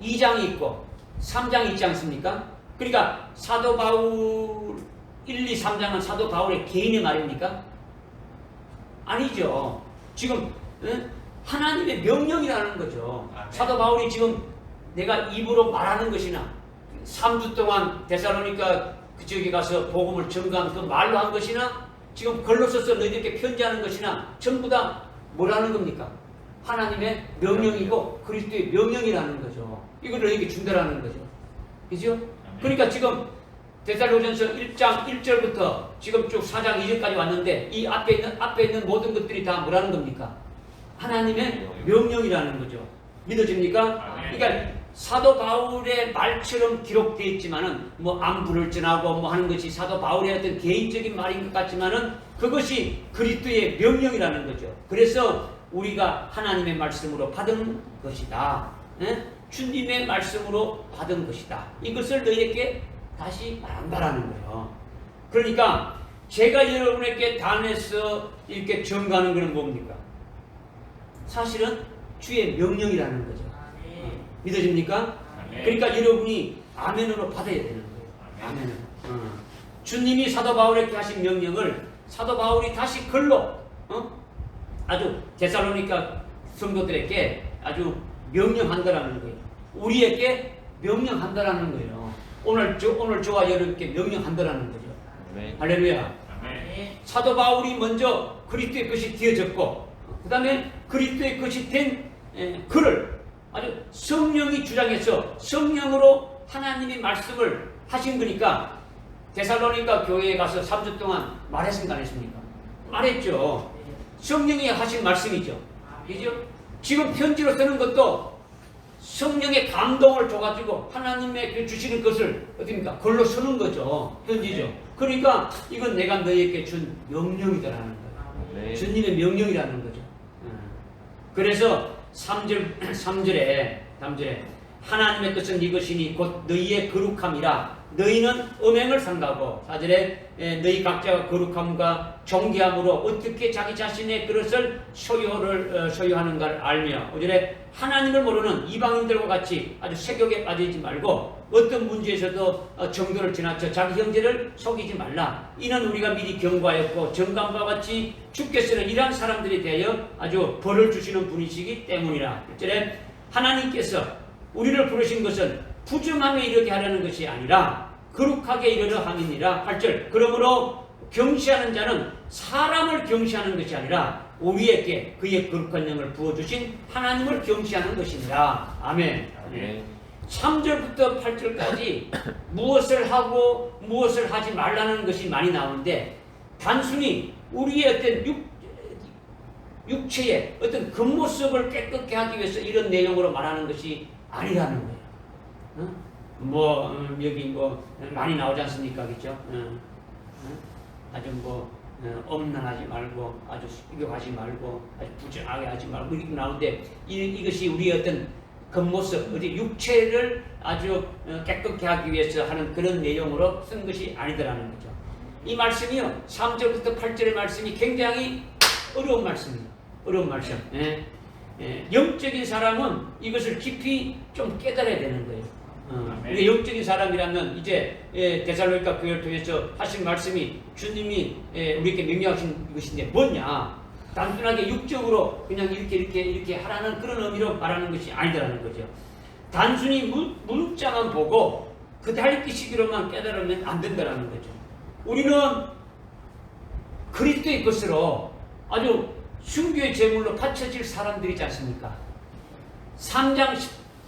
2장이 있고 3장이 있지 않습니까? 그러니까 사도 바울 1, 2, 3장은 사도 바울의 개인의 말입니까? 아니죠. 지금 하나님의 명령이라는 거죠. 사도 바울이 지금 내가 입으로 말하는 것이나 3주 동안 데살로니가 그쪽에 가서 복음을 전가한 그 말로 한 것이나 지금 글로 써서 너희들께 편지하는 것이나 전부 다 뭐라는 겁니까? 하나님의 명령이고 그리스도의 명령이라는 거죠. 이걸 너희에게 준다라는 거죠. 그죠? 그러니까 지금 데살로전서 1장 1절부터 지금 쭉 4장 2절까지 왔는데 이 앞에 있는 모든 것들이 다 뭐라는 겁니까? 하나님의 명령이라는 거죠. 믿어집니까? 그러니까 사도 바울의 말처럼 기록되어 있지만은 뭐 안부를 전하고 뭐 하는 것이 사도 바울의 어떤 개인적인 말인 것 같지만은 그것이 그리스도의 명령이라는 거죠. 그래서 우리가 하나님의 말씀으로 받은 것이다. 주님의 말씀으로 받은 것이다. 이것을 너희에게 다시 말한다라는 거예요. 그러니까 제가 여러분에게 단에서 이렇게 전가하는 것은 뭡니까? 사실은 주의 명령이라는 거죠. 믿어집니까? 그러니까 여러분이 아멘으로 받아야 되는 거예요. 아멘으로. 주님이 사도 바울에게 하신 명령을 사도 바울이 다시 글로 아주 데살로니가 성도들에게 아주 명령한다라는 거예요. 우리에게 명령한다라는 거예요. 오늘 저와 여러분께 명령한다라는 거죠. 네. 할렐루야. 네. 사도 바울이 먼저 그리스도의 것이 되어졌고 그 다음에 그리스도의 것이 된 글을 아주 성령이 주장해서 성령으로 하나님의 말씀을 하신 거니까 데살로니가 교회에 가서 3주 동안 말했습니까? 안 했습니까? 말했죠. 성령이 하신 말씀이죠. 그죠? 지금 편지로 쓰는 것도 성령의 감동을 줘가지고 하나님의 주시는 것을 어떻습니까? 글로 쓰는 거죠. 편지죠. 그러니까 이건 내가 너희에게 준 명령이다라는 거예요. 주님의 명령이라는 거죠. 그래서 3절에 하나님의 뜻은 이것이니 곧 너희의 거룩함이라 너희는 음행을 삼가고 4절에 너희 각자가 거룩함과 정결함으로 어떻게 자기 자신의 그릇을 소유하는가를 알며 5절에 하나님을 모르는 이방인들과 같이 아주 세욕에 빠지지 말고 어떤 문제에서도 정도를 지나쳐 자기 형제를 속이지 말라. 이는 우리가 미리 경고하였고 정감과 같이 주께서는 이러한 사람들에 대하여 아주 벌을 주시는 분이시기 때문이라. 1절에 하나님께서 우리를 부르신 것은 부정함에 이르게 하려는 것이 아니라 거룩하게 이르려 함이니라. 8절 그러므로 경시하는 자는 사람을 경시하는 것이 아니라 우리에게 그의 거룩한 영을 부어주신 하나님을 경시하는 것이니라. 아멘. 아멘. 3절부터 8절까지 무엇을 하고 무엇을 하지 말라는 것이 많이 나오는데 단순히 우리의 어떤 육체의 어떤 겉모습을 깨끗게 하기 위해서 이런 내용으로 말하는 것이 아니라는 거예요. 여기 많이 나오지 않습니까? 그죠? 아주 엄란하지 말고 아주 수교하지 말고 아주 부정하게 하지 말고 이렇게 나오는데 이것이 우리의 어떤 겉모습, 어디 육체를 아주 깨끗게 하기 위해서 하는 그런 내용으로 쓴 것이 아니더라는 거죠. 이 말씀이요 3절부터 8절의 말씀이 굉장히 어려운 말씀이에요. 어려운 말씀. 영적인 사람은 이것을 깊이 좀 깨달아야 되는 거예요. 우리 영적인 사람이라면 이제 데살로니가 교회를 통해서 하신 말씀이 주님이 우리에게 명령하신 것인데 뭐냐? 단순하게 육적으로 그냥 이렇게 하라는 그런 의미로 말하는 것이 아니라는 거죠. 단순히 문자만 보고 그 달기시기로만 깨달으면 안 된다는 거죠. 우리는 그리스도의 것으로 아주 순교의 제물로 바쳐질 사람들이지 않습니까? 3장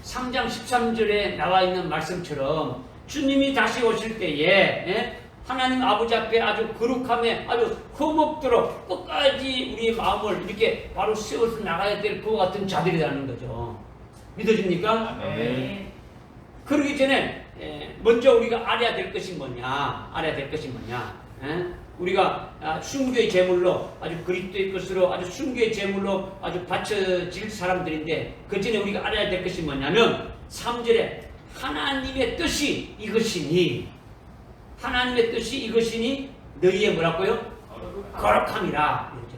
13절에 나와 있는 말씀처럼 주님이 다시 오실 때에 하나님 아버지 앞에 아주 거룩함에 아주 흠없도록 끝까지 우리의 마음을 이렇게 바로 세워서 나가야 될 그와 같은 자들이라는 거죠. 믿어집니까? 네. 그러기 전에 먼저 우리가 알아야 될 것이 뭐냐? 우리가 순교의 제물로 아주 그리스도의 것으로 아주 순교의 제물로 아주 바쳐질 사람들인데 그 전에 우리가 알아야 될 것이 뭐냐면 3절에 하나님의 뜻이 이것이니 너희의 뭐라고요? 거룩함이라. 그렇죠.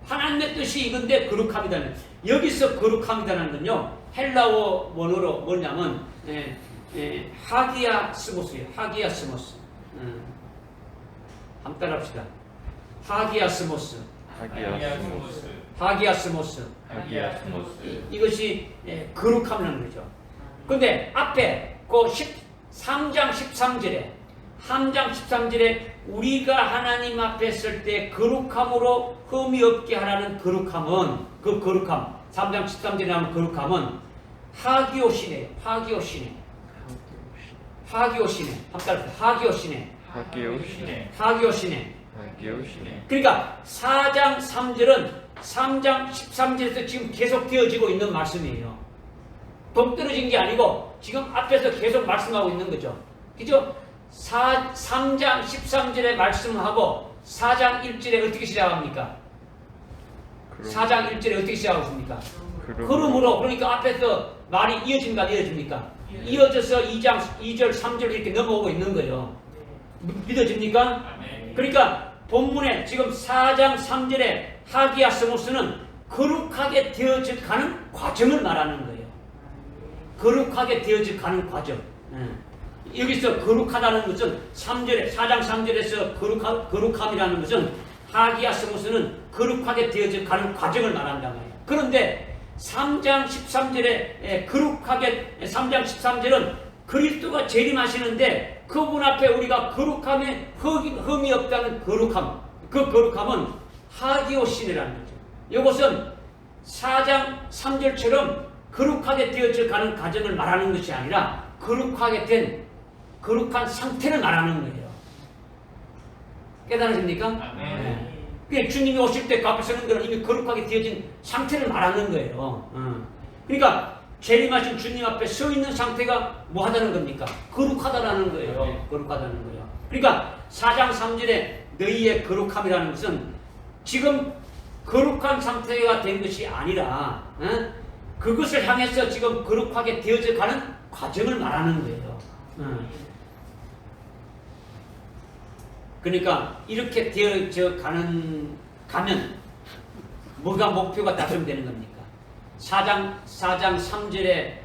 하나님의 뜻이 이건데 거룩함이다는, 여기서 거룩함이다는 건요 헬라어 원어로 뭐냐면 하기아스모스예요. 하기아스모스. 한번 따라합시다. 하기아스모스. 하기아스모스. 이것이 거룩함이라는 거죠. 근데 앞에 그 3장 13절에 3장 13절에 우리가 하나님 앞에 설 때 거룩함으로 흠이 없게 하라는 거룩함은, 그 거룩함 3장 13절에 나오는 거룩함은 하기오시네요. 하기오시네. 하기오시네. 하기오시네. 하기오시네. 그러니까 4장 3절은 3장 13절에서 지금 계속 되어지고 있는 말씀이에요. 동떨어진 게 아니고 지금 앞에서 계속 말씀하고 있는 거죠. 그죠? 3장 13절에 말씀하고 4장 1절에 어떻게 시작합니까? 4장 1절에 어떻게 시작하십니까? 그러므로, 그러니까 앞에서 말이 이어진가 이어집니까? 이어져서 2장 2절 3절 이렇게 넘어오고 있는 거예요. 믿어집니까? 그러니까 본문에 지금 4장 3절에 하기아스모스는 거룩하게 되어져 가는 과정을 말하는 거예요. 거룩하게 되어져 가는 과정. 여기서 거룩하다는 것은 3절에 4장 3절에서 거룩함이라는 것은 하기아스모스는 거룩하게 되어져 가는 과정을 말한단 말이에요. 그런데 3장 13절에 거룩하게 3장 13절은 그리스도가 재림하시는데 그분 앞에 우리가 거룩함에 흠이 없다는 거룩함, 그 거룩함은 하기오시네라는 거죠. 이것은 4장 3절처럼 거룩하게 되어져 가는 과정을 말하는 것이 아니라 거룩하게 된 거룩한 상태를 말하는 거예요. 깨달으십니까? 네. 그러니까 주님이 오실 때 그 앞에 서는 것은 이미 거룩하게 되어진 상태를 말하는 거예요. 그러니까 재림하신 주님 앞에 서 있는 상태가 뭐 하다는 겁니까? 거룩하다라는 거예요. 거룩하다는 거예요. 그러니까 4장 3절에 너희의 거룩함이라는 것은 지금 거룩한 상태가 된 것이 아니라 그것을 향해서 지금 거룩하게 되어져 가는 과정을 말하는 거예요. 그러니까 이렇게 되어져 가면 뭐가 목표가 달성되는 겁니까? 4장 3절에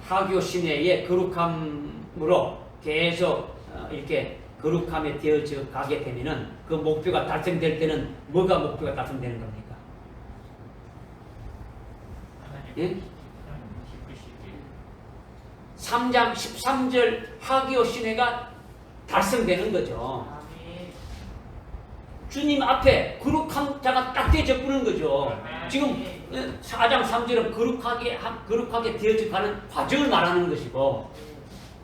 하기오 시내의 거룩함으로 계속 이렇게 거룩함에 되어져 가게 되면은 그 목표가 달성될 때는 뭐가 목표가 달성되는 겁니까? 예? 3장 13절 하기오 시내가 달성되는 거죠. 주님 앞에 거룩한 자가 딱 되어져 거죠. 지금 4장 3절은 거룩하게 되어져 가는 과정을 말하는 것이고,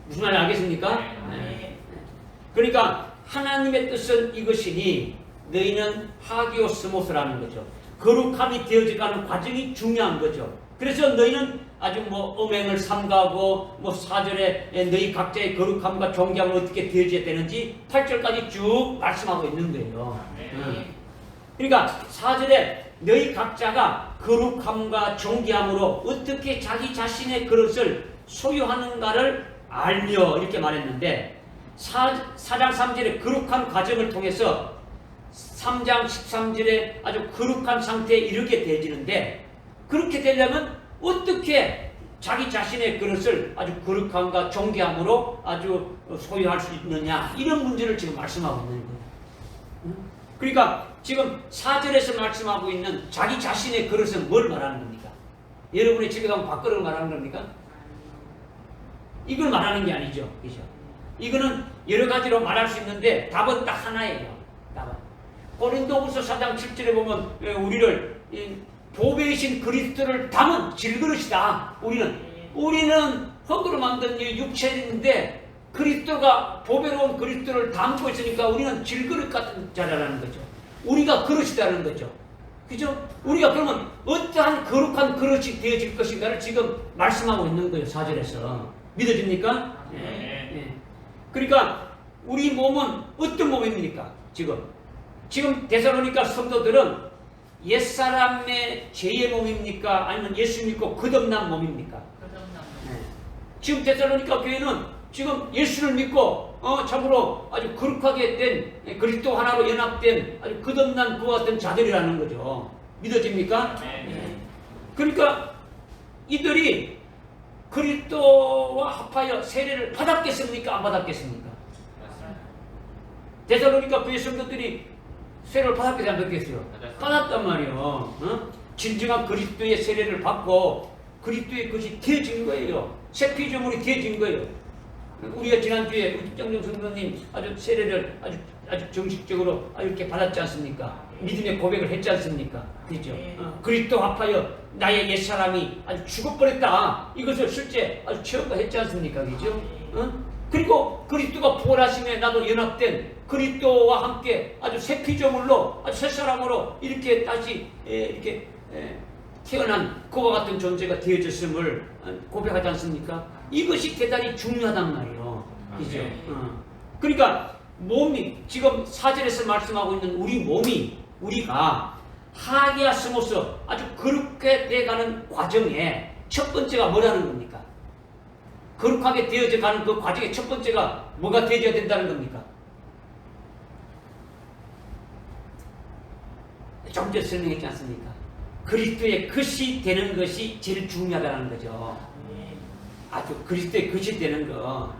무슨 말인지 알겠습니까? 네. 그러니까 하나님의 뜻은 이것이니 너희는 하기오스모스라는 거죠. 거룩함이 되어져 가는 과정이 중요한 거죠. 그래서 너희는 아주 음행을 삼가고 4절에 너희 각자의 거룩함과 존경을 어떻게 되어져야 되는지 8절까지 쭉 말씀하고 있는 거예요. 그러니까 4절에 너희 각자가 거룩함과 존귀함으로 어떻게 자기 자신의 그릇을 소유하는가를 알며 이렇게 말했는데 4장 3절의 거룩한 과정을 통해서 3장 13절에 아주 거룩한 상태에 이르게 되어지는데, 그렇게 되려면 어떻게 자기 자신의 그릇을 아주 거룩함과 존귀함으로 아주 소유할 수 있느냐, 이런 문제를 지금 말씀하고 있는 거예요. 그러니까 지금 4절에서 말씀하고 있는 자기 자신의 그릇은 뭘 말하는 겁니까? 여러분이 집에 가면 밥그릇을 말하는 겁니까? 이걸 말하는 게 아니죠. 그죠? 이거는 여러 가지로 말할 수 있는데 답은 딱 하나예요. 답은 고린도후서 4장 7절에 보면 우리를 보배이신 그리스도를 담은 질그릇이다. 우리는 흙으로 만든 육체인데 그리스도가 보배로운 그리스도를 담고 있으니까 우리는 질그릇 같은 자라라는 거죠. 우리가 그릇이라는 거죠. 그죠? 우리가 그러면 어떠한 거룩한 그릇이 되어질 것인가를 지금 말씀하고 있는 거예요. 4절에서. 믿어집니까? 네. 그러니까 우리 몸은 어떤 몸입니까? 지금 데살로니가 성도들은 옛사람의 죄의 몸입니까? 아니면 예수 믿고 거듭난 몸입니까? 네. 지금 데살로니가 교회는 지금 예수를 믿고 참으로 아주 거룩하게 된 그리스도 하나로 연합된 아주 끝없는 그와 같은 자들이라는 거죠. 믿어집니까? 네. 그러니까 이들이 그리스도와 합하여 세례를 받았겠습니까? 안 받았겠습니까? 데살로니가 교회 성도들이 세례를 받았겠어요? 안 받았겠어요? 받았단 말이에요. 진정한 그리스도의 세례를 받고 그리스도의 것이 되어진 거예요. 새 피조물이 되어진 거예요. 우리가 지난주에 우리 정정 성도님 아주 세례를 아주 정식적으로 이렇게 받았지 않습니까? 믿음의 고백을 했지 않습니까? 그죠? 그리스도 합하여 나의 옛사람이 아주 죽어버렸다. 이것을 실제 아주 체험했지 않습니까? 그죠? 그리고 그리스도가 부활하심에 나도 연합된 그리스도와 함께 아주 새 피조물로 아주 새 사람으로 이렇게 다시 이렇게 태어난 그와 같은 존재가 되어졌음을 고백하지 않습니까? 이것이 대단히 중요하단 말이에요. 그죠? 그러니까 몸이 지금 4절에서 말씀하고 있는 우리 몸이 우리가 하기야스모스 아주 거룩하게 돼가는 과정에 첫 번째가 뭐라는 겁니까? 거룩하게 되어져 가는 그 과정의 첫 번째가 뭐가 되어야 된다는 겁니까? 좀 전에 설명했지 않습니까? 그리스도의 것이 되는 것이 제일 중요하다는 거죠. 아주 그리스도의 것이 되는 거.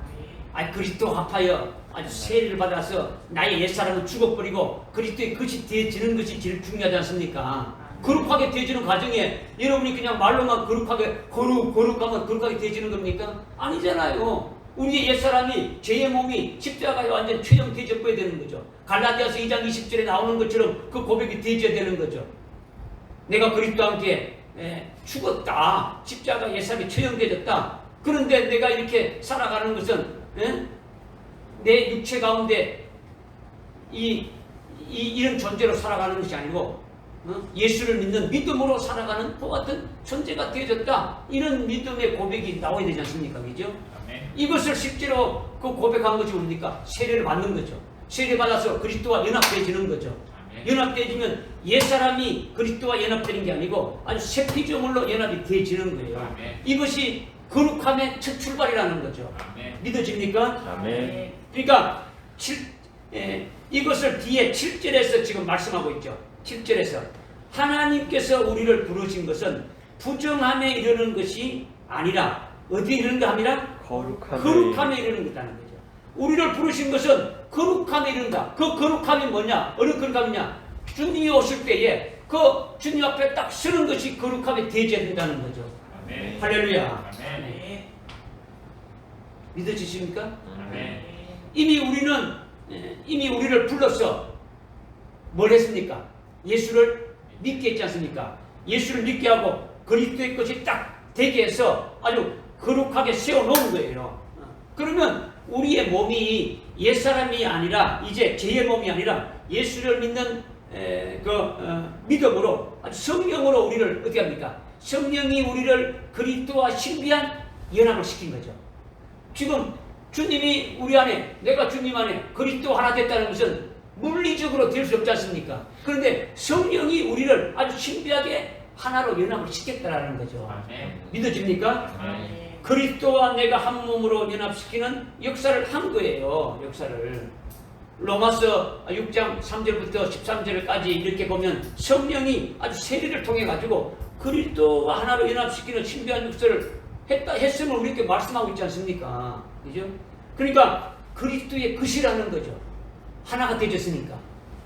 그리스도 합하여 아주 세례를 받아서 나의 옛사람은 죽어버리고 그리스도의 것이 되어지는 것이 제일 중요하지 않습니까? 거룩하게 되어지는 과정에 여러분이 그냥 말로만 거룩하면 거룩하게 되어지는 겁니까? 아니잖아요. 우리의 옛사람이 죄의 몸이 십자가에 완전 처형되어져 버려야 되는 거죠. 갈라디아서 2장 20절에 나오는 것처럼 그 고백이 되어져야 되는 거죠. 내가 그리스도와 함께 죽었다. 십자가 옛사람이 처형되어졌다. 그런데 내가 이렇게 살아가는 것은 내 육체 가운데 이런 존재로 살아가는 것이 아니고 예수를 믿는 믿음으로 살아가는 그 같은 존재가 되어졌다. 이런 믿음의 고백이 나와야 되지 않습니까? 그죠? 이것을 실제로 그 고백한 것이 뭡니까? 세례를 받는 거죠. 세례 받아서 그리스도와 연합되어지는 거죠. 연합되어지면 옛사람이 그리스도와 연합되는 게 아니고 아주 새 피조물로 연합이 되어지는 거예요. 이것이 거룩함의 첫 출발이라는 거죠. 믿어집니까? 그러니까 이것을 뒤에 7절에서 지금 말씀하고 있죠. 7절에서 하나님께서 우리를 부르신 것은 부정함에 이르는 것이 아니라 어디에 이르는 거 아니라 거룩함에 이르는 거라는 거죠. 우리를 부르신 것은 거룩함에 이른다. 그 거룩함이 뭐냐? 어느 거룩함이냐? 주님이 오실 때에 그 주님 앞에 딱 서는 것이 거룩함에 되어야 된다는 거죠. 아멘. 할렐루야. 아멘. 믿어지십니까? 아멘. 이미 우리를 불러서 뭘 했습니까? 예수를 믿게 했지 않습니까? 예수를 믿게 하고 그리스도의 것이 딱 되게 해서 아주 거룩하게 세워놓은 거예요. 그러면 우리의 몸이 옛사람이 아니라 이제 죄의 몸이 아니라 예수를 믿는 믿음으로 아주 성령으로 우리를 어떻게 합니까? 성령이 우리를 그리스도와 신비한 연합을 시킨 거죠. 지금 주님이 우리 안에, 내가 주님 안에 그리스도 하나 됐다는 것은 물리적으로 될 수 없지 않습니까? 그런데 성령이 우리를 아주 신비하게 하나로 연합을 시켰다는 거죠. 믿어집니까? 그리스도와 내가 한 몸으로 연합시키는 역사를 한 거예요. 역사를. 로마서 6장 3절부터 13절까지 이렇게 보면 성령이 아주 세례를 통해 가지고 그리스도와 하나로 연합시키는 신비한 역사를 했음을 우리에게 말씀하고 있지 않습니까? 그죠? 그러니까 그리스도의 것이라는 거죠. 하나가 되어졌으니까.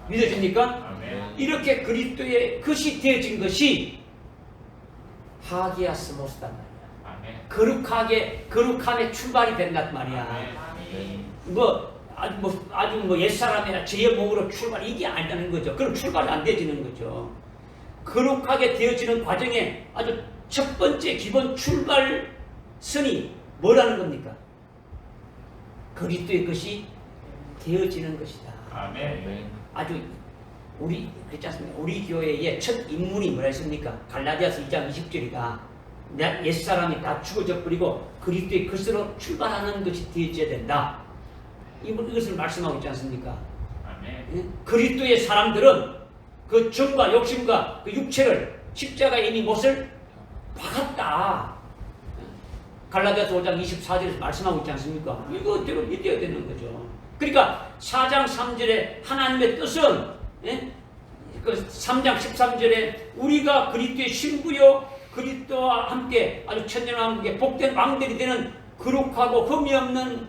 믿어집니까? 이렇게 그리스도의 것이 되어진 것이 하기야스모스단 말이야. 거룩함의 출발이 된단 말이야. 아주 옛사람이나 죄의 몸으로 출발, 이게 아니라는 거죠. 그럼 출발이 안 되어지는 거죠. 거룩하게 되어지는 과정에 아주 첫 번째 기본 출발선이 뭐라는 겁니까? 그리스도의 것이 되어지는 것이다. 아멘. 아주 그렇지 않습니까? 우리 교회의 첫 인물이 뭐라 했습니까? 갈라디아서 2장 20절이다. 옛사람이 다 죽어져 버리고 그리스도의 것으로 출발하는 것이 되어져야 된다. 이것을 말씀하고 있지 않습니까? 아멘. 그리스도의 사람들은 그 정과 욕심과 그 육체를 십자가에 이미 못을 박았다. 갈라디아서 5장 24절에서 말씀하고 있지 않습니까? 이거대로 믿어야 되는 거죠. 그러니까 4장 3절에 하나님의 뜻은 예? 그 3장 13절에 우리가 그리스도의 신부요 그리스도와 함께 아주 천년왕국의 복된 왕들이 되는 거룩하고 흠이 없는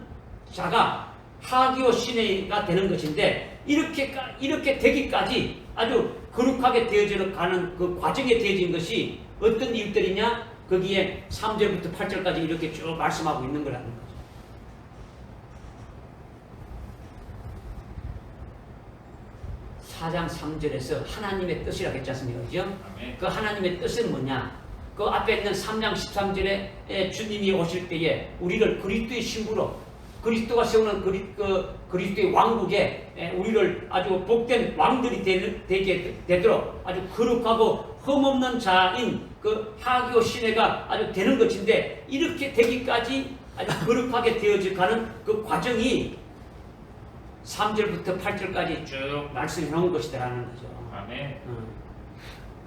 자가 하기오 시내가 되는 것인데 이렇게 되기까지 아주 거룩하게 되어져 가는 그 과정에 되어진 것이 어떤 일들이냐? 거기에 3절부터 8절까지 이렇게 쭉 말씀하고 있는 거라는 거죠. 4장 3절에서 하나님의 뜻이라고 했지 않습니까? 그죠? 그 하나님의 뜻은 뭐냐? 그 앞에 있는 3장 13절에 주님이 오실 때에 우리를 그리스도의 신부로 그리스도가 세우는 그리스도의 왕국에 우리를 아주 복된 왕들이 되게 되도록 아주 거룩하고 흠없는 자인 그 하기오 시내가 아주 되는 것인데 이렇게 되기까지 아주 거룩하게 되어져 가는 그 과정이 3절부터 8절까지 쭉 말씀해 놓은 것이다라는 거죠. 아멘.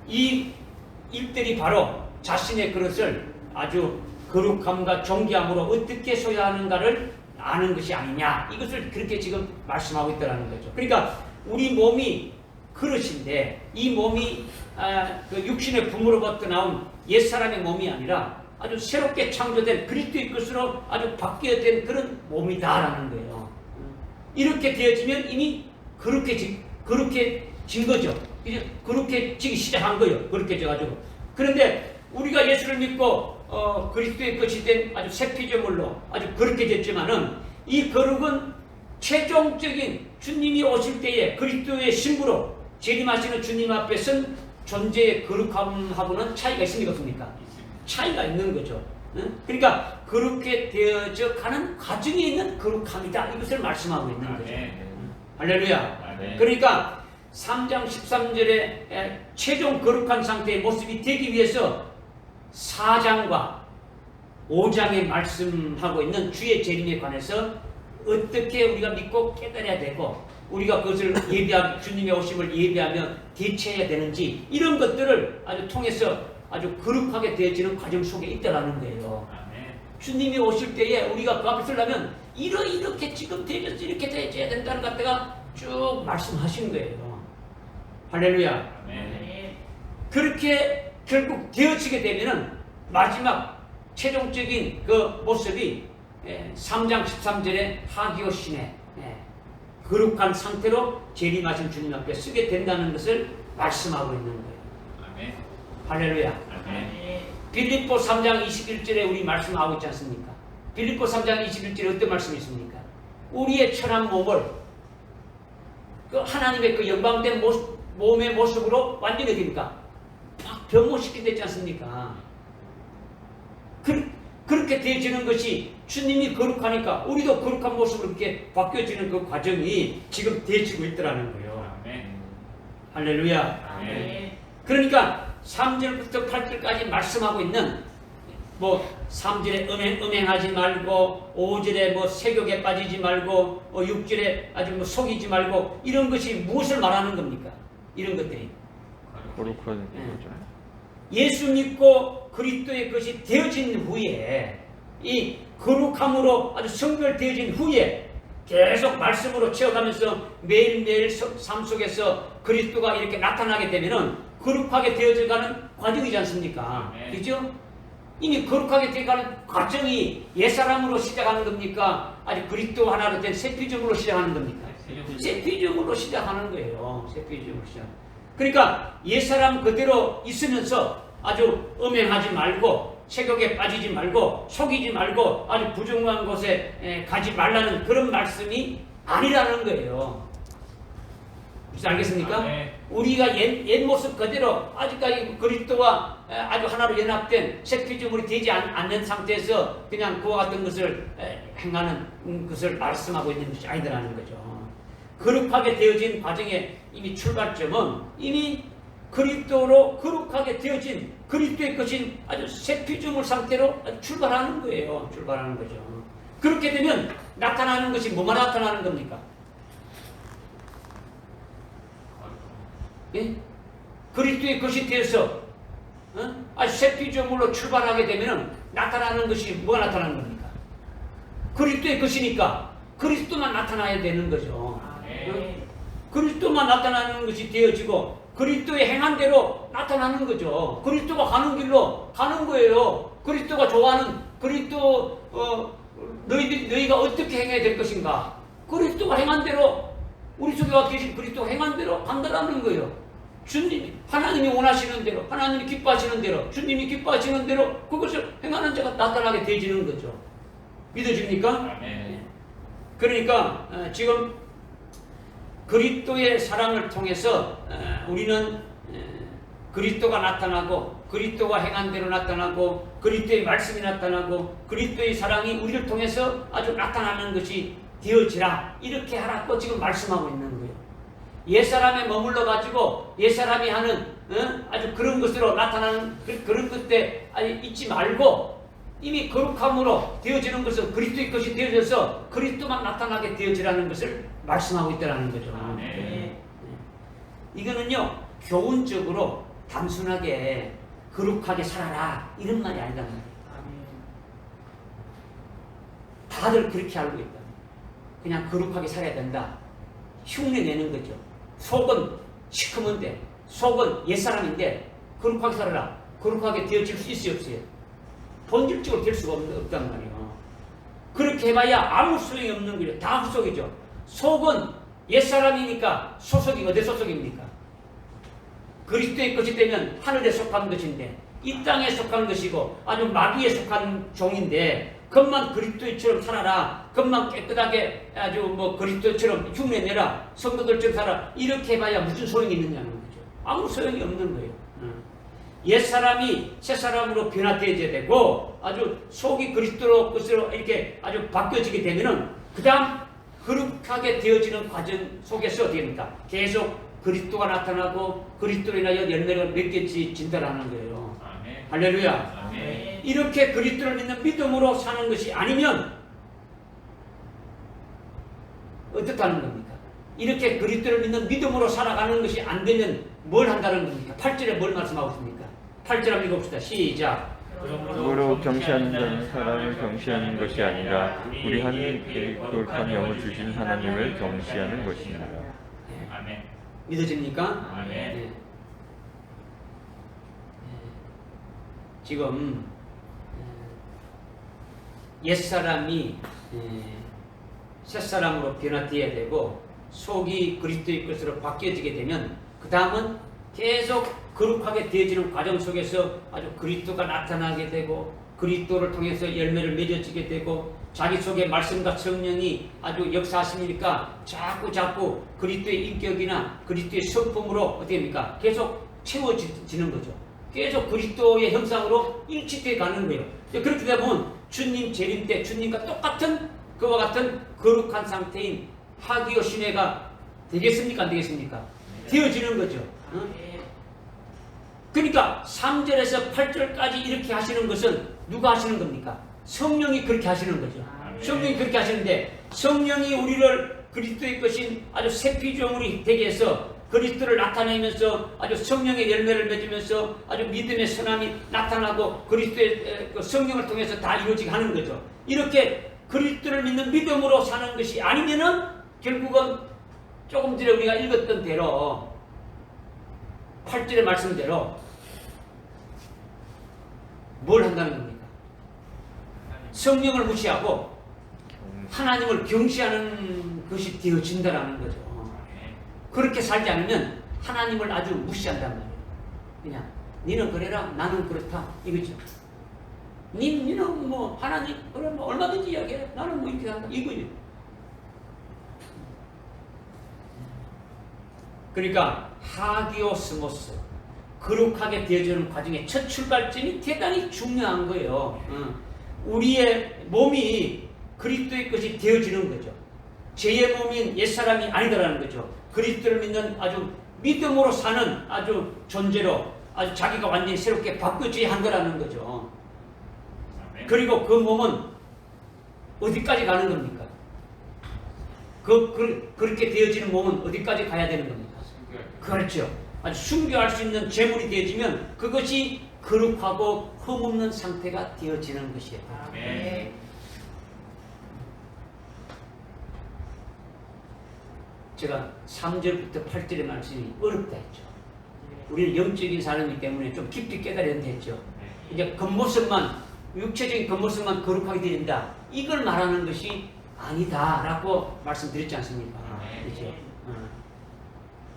이 일들이 바로 자신의 그릇을 아주 거룩함과 존귀함으로 어떻게 소유하는가를 아는 것이 아니냐, 이것을 그렇게 지금 말씀하고 있다는 거죠. 그러니까 우리 몸이 그릇인데 이 몸이 그 육신의 부모로부터 나온 옛사람의 몸이 아니라 아주 새롭게 창조된 그리스도의 것으로 아주 바뀌어진 그런 몸이다라는 거예요. 이렇게 되어지면 이미 그렇게 진 거죠. 이제 그렇게 지기 시작한 거예요. 그렇게 져가지고. 그런데 우리가 예수를 믿고 그리스도의 것이 된 아주 새 피조물로 아주 그렇게 됐지만은 이 거룩은 최종적인 주님이 오실 때에 그리스도의 신부로 재림하시는 주님 앞에 선 존재의 거룩함하고는 차이가 있습니까? 없습니까? 차이가 있는 거죠. 그러니까 그렇게 되어져 가는 과정에 있는 거룩함이다. 이것을 말씀하고 있는 거죠. 할렐루야. 그러니까 3장 13절에 최종 거룩한 상태의 모습이 되기 위해서 4장과 5장에 말씀하고 있는 주의 재림에 관해서 어떻게 우리가 믿고 깨달아야 되고 우리가 그것을 주님의 오심을 예비하며 대처해야 되는지 이런 것들을 아주 통해서 아주 거룩하게 되어지는 과정 속에 있다라는 거예요. 주님이 오실 때에 우리가 그 앞에 서려면 이렇게 지금 되어져서 이렇게 되어져야 된다는 것 갖다가 쭉 말씀하신 거예요. 할렐루야. 그렇게 결국 되어지게 되면은 마지막 최종적인 그 모습이 3장 13절에 하기오 시내 거룩한 상태로 재림하신 주님 앞에 서게 된다는 것을 말씀하고 있는 거예요. 아멘. 할렐루야. 아멘. 빌립보 3장 21절에 우리 말씀하고 있지 않습니까? 빌립보 3장 21절에 어떤 말씀이 있습니까? 우리의 천한 몸을 그 하나님의 그 영광된 몸의 모습으로 완전히 됩니까? 변모시키지 않습니까? 그렇게 되어지는 것이 주님이 거룩하니까 우리도 거룩한 모습으로 그렇게 바뀌어지는 그 과정이 지금 되어지고 있더라는 거예요. 아멘. 할렐루야. 아멘. 그러니까 3절부터 8절까지 말씀하고 있는 3절에 음행하지 말고 5절에 색욕에 빠지지 말고 6절에 아주 속이지 말고 이런 것이 무엇을 말하는 겁니까? 이런 것들이 거룩한 거죠. 예수 믿고 그리스도의 것이 되어진 후에 이 거룩함으로 아주 성별되어진 후에 계속 말씀으로 채워가면서 매일매일 삶 속에서 그리스도가 이렇게 나타나게 되면은 거룩하게 되어져가는 과정이지 않습니까? 그죠? 이미 거룩하게 되어가는 과정이 옛사람으로 시작하는 겁니까? 아직 그리스도 하나로 된 새 피조물로 시작하는 겁니까? 새 피조물로 시작하는 거예요. 새 피조물로 시작. 그러니까 옛사람 그대로 있으면서 아주 음행하지 말고 색욕에 빠지지 말고 속이지 말고 아주 부정한 곳에 가지 말라는 그런 말씀이 아니라는 거예요. 무슨 알겠습니까? 우리가 옛 모습 그대로 아직까지 그리스도와 아주 하나로 연합된 새 피조물이 되지 않는 상태에서 그냥 그와 같은 것을 행하는 것을 말씀하고 있는 것이 아니라는 거죠. 거룩하게 되어진 과정의 이미 출발점은 이미 그리스도로 거룩하게 되어진 그리스도의 것인 아주 새 피조물 상태로 출발하는 거예요. 출발하는 거죠. 그렇게 되면 나타나는 것이 뭐만 나타나는 겁니까? 예? 그리스도의 것이 되어서 아주 새 피조물로 출발하게 되면 나타나는 것이 뭐가 나타나는 겁니까? 그리스도의 것이니까 그리스도 그리스도만 나타나야 되는 거죠. 그리스도만 나타나는 것이 되어지고 그리스도의 행한 대로 나타나는 거죠. 그리스도가 가는 길로 가는 거예요. 그리스도가 좋아하는 그리스도 너희가 어떻게 행해야 될 것인가? 그리스도가 행한 대로 우리 속에 와 계신 그리스도가 행한 대로 간다라는 거예요. 주님 하나님이 원하시는 대로 하나님이 기뻐하시는 대로 주님이 기뻐하시는 대로 그것을 행하는 자가 나타나게 되어지는 거죠. 믿어집니까? 그러니까 지금 그리스도의 사랑을 통해서 우리는 그리스도가 나타나고 그리스도가 행한 대로 나타나고 그리스도의 말씀이 나타나고 그리스도의 사랑이 우리를 통해서 아주 나타나는 것이 되어지라 이렇게 하라고 지금 말씀하고 있는 거예요. 옛사람에 머물러 가지고 옛사람이 하는 아주 그런 것으로 나타나는 그런 것에 잊지 말고 이미 거룩함으로 되어지는 것은 그리스도의 것이 되어져서 그리스도만 나타나게 되어지라는 것을 말씀하고 있다는 거죠. 이거는요 교훈적으로 단순하게 거룩하게 살아라 이런 말이 아니다. 다들 그렇게 알고 있다. 그냥 거룩하게 살아야 된다. 흉내 내는 거죠. 속은 시커먼데 속은 옛사람인데 거룩하게 살아라. 거룩하게 되어질 수 있어요 없어요? 본질적으로 될 수가 없단 말이에요. 그렇게 해봐야 아무 소용이 없는 거예요. 다 헛속이죠. 속은 옛사람이니까 소속이 어디 소속입니까? 그리스도의 것이 되면 하늘에 속한 것인데 이 땅에 속한 것이고 아주 마귀에 속한 종인데 그것만 그리스도처럼 살아라. 그것만 깨끗하게 아주 그리스도처럼 흉내내라. 성도들처럼 살아. 이렇게 해봐야 무슨 소용이 있느냐는 거죠. 아무 소용이 없는 거예요. 옛사람이 새사람으로 변화되어야 되고 아주 속이 그리스도로 것으로 이렇게 아주 바뀌어지게 되면은 그 다음 거룩하게 되어지는 과정 속에서 어떻게 됩니까? 계속 그리스도가 나타나고 그리스도로 인하여 열매를 맺겨진다라는 거예요. 아멘. 할렐루야. 아멘. 이렇게 그리스도를 믿는 믿음으로 사는 것이 아니면 어떻다는 겁니까? 이렇게 그리스도를 믿는 믿음으로 살아가는 것이 안 되면 뭘 한다는 겁니까? 8절에 뭘 말씀하고 있습니까? 8절 한번 읽어봅시다. 시작. 그러므로 경시하는 자는 사람을 경시하는 것이 아니라 우리 하나님께 거룩한 영을 주신 하나님을 경시하는 것입니다. 아멘. 믿어집니까? 아멘. 네. 지금 옛사람이 새사람으로 변화되어야 되고 속이 그리스도의 것으로 바뀌어지게 되면 그 다음은 계속 거룩하게 되어지는 과정 속에서 아주 그리스도가 나타나게 되고 그리스도를 통해서 열매를 맺어지게 되고 자기 속에 말씀과 성령이 아주 역사하시니까 자꾸 그리스도의 인격이나 그리스도의 성품으로 어떻게 됩니까? 계속 채워지는 거죠. 계속 그리스도의 형상으로 일치되어 가는 거예요. 그렇게 되면 주님 재림 때 주님과 똑같은 그와 같은 거룩한 상태인 하기오 신회가 되겠습니까? 안 되겠습니까? 되어지는 거죠. 그러니까 3절에서 8절까지 이렇게 하시는 것은 누가 하시는 겁니까? 성령이 그렇게 하시는 거죠. 성령이 그렇게 하시는데 성령이 우리를 그리스도의 것인 아주 새 피조물이 되게 해서 그리스도를 나타내면서 아주 성령의 열매를 맺으면서 아주 믿음의 선함이 나타나고 그리스도의 성령을 통해서 다 이루어지게 하는 거죠. 이렇게 그리스도를 믿는 믿음으로 사는 것이 아니면은 결국은 조금 전에 우리가 읽었던 대로 8절의 말씀대로 뭘 한다는 겁니까? 성령을 무시하고 하나님을 경시하는 것이 되어진다라는 거죠. 그렇게 살지 않으면 하나님을 아주 무시한단 말이에요. 그냥 니는 그래라 나는 그렇다 이거죠. 니는 뭐 하나님 그래 뭐 얼마든지 이야기해 나는 뭐 이렇게 한다 이거죠. 그러니까 하기오스모스 거룩하게 되어지는 과정의 첫 출발점이 대단히 중요한 거예요. 우리의 몸이 그리스도의 것이 되어지는 거죠. 죄의 몸인 옛사람이 아니다라는 거죠. 그리스도를 믿는 아주 믿음으로 사는 아주 존재로 아주 자기가 완전히 새롭게 바뀌어져야 한다라는 거죠. 그리고 그 몸은 어디까지 가는 겁니까? 그렇게 되어지는 몸은 어디까지 가야 되는 겁니까? 그렇죠. 아주 순교할 수 있는 제물이 되어지면 그것이 거룩하고 흠없는 상태가 되어지는 것이에요. 제가 3절부터 8절의 말씀이 어렵다 했죠. 우리는 영적인 사람이기 때문에 좀 깊이 깨달아야 했죠. 이제 겉모습만, 육체적인 겉모습만 거룩하게 된다. 이걸 말하는 것이 아니다라고 말씀드렸지 않습니까? 그렇죠?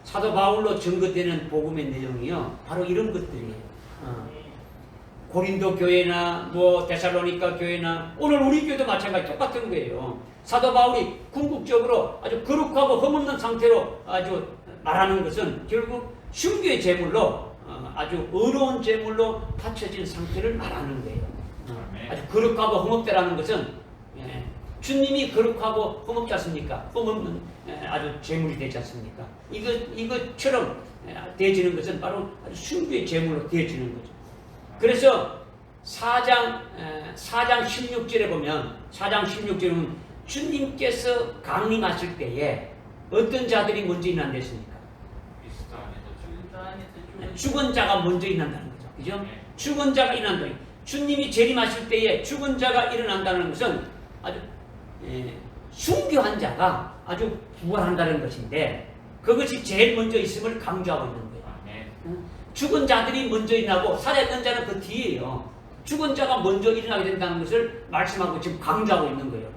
사도 바울로 증거되는 복음의 내용이요, 바로 이런 것들이에요. 고린도 교회나 뭐 데살로니가 교회나 오늘 우리 교회도 마찬가지 똑같은 거예요. 사도 바울이 궁극적으로 아주 거룩하고 흠없는 상태로 아주 말하는 것은 결국 순교의 제물로 아주 어려운 제물로 바쳐진 상태를 말하는 거예요. 아주 거룩하고 흠없다라는 것은 주님이 거룩하고 흠없지 않습니까? 흠없는 아주 제물이 되지 않습니까? 이것처럼 되어지는 것은 바로 아주 순교의 제물로 되어지는 거죠. 그래서 4장 16절에 보면, 4장 16절은 주님께서 강림하실 때에 어떤 자들이 먼저 일어난댔습니까? 죽은 자가 먼저 일어난다는 거죠. 그죠? 죽은 자가 일어난다. 주님이 재림하실 때에 죽은 자가 일어난다는 것은 아주 순교한 자가 아주 부활한다는 것인데, 그것이 제일 먼저 있음을 강조하고 있는 거예요. 죽은 자들이 먼저 일어나고 살아있는 자는 그 뒤에요. 죽은 자가 먼저 일어나게 된다는 것을 말씀하고 지금 강조하고 있는 거예요.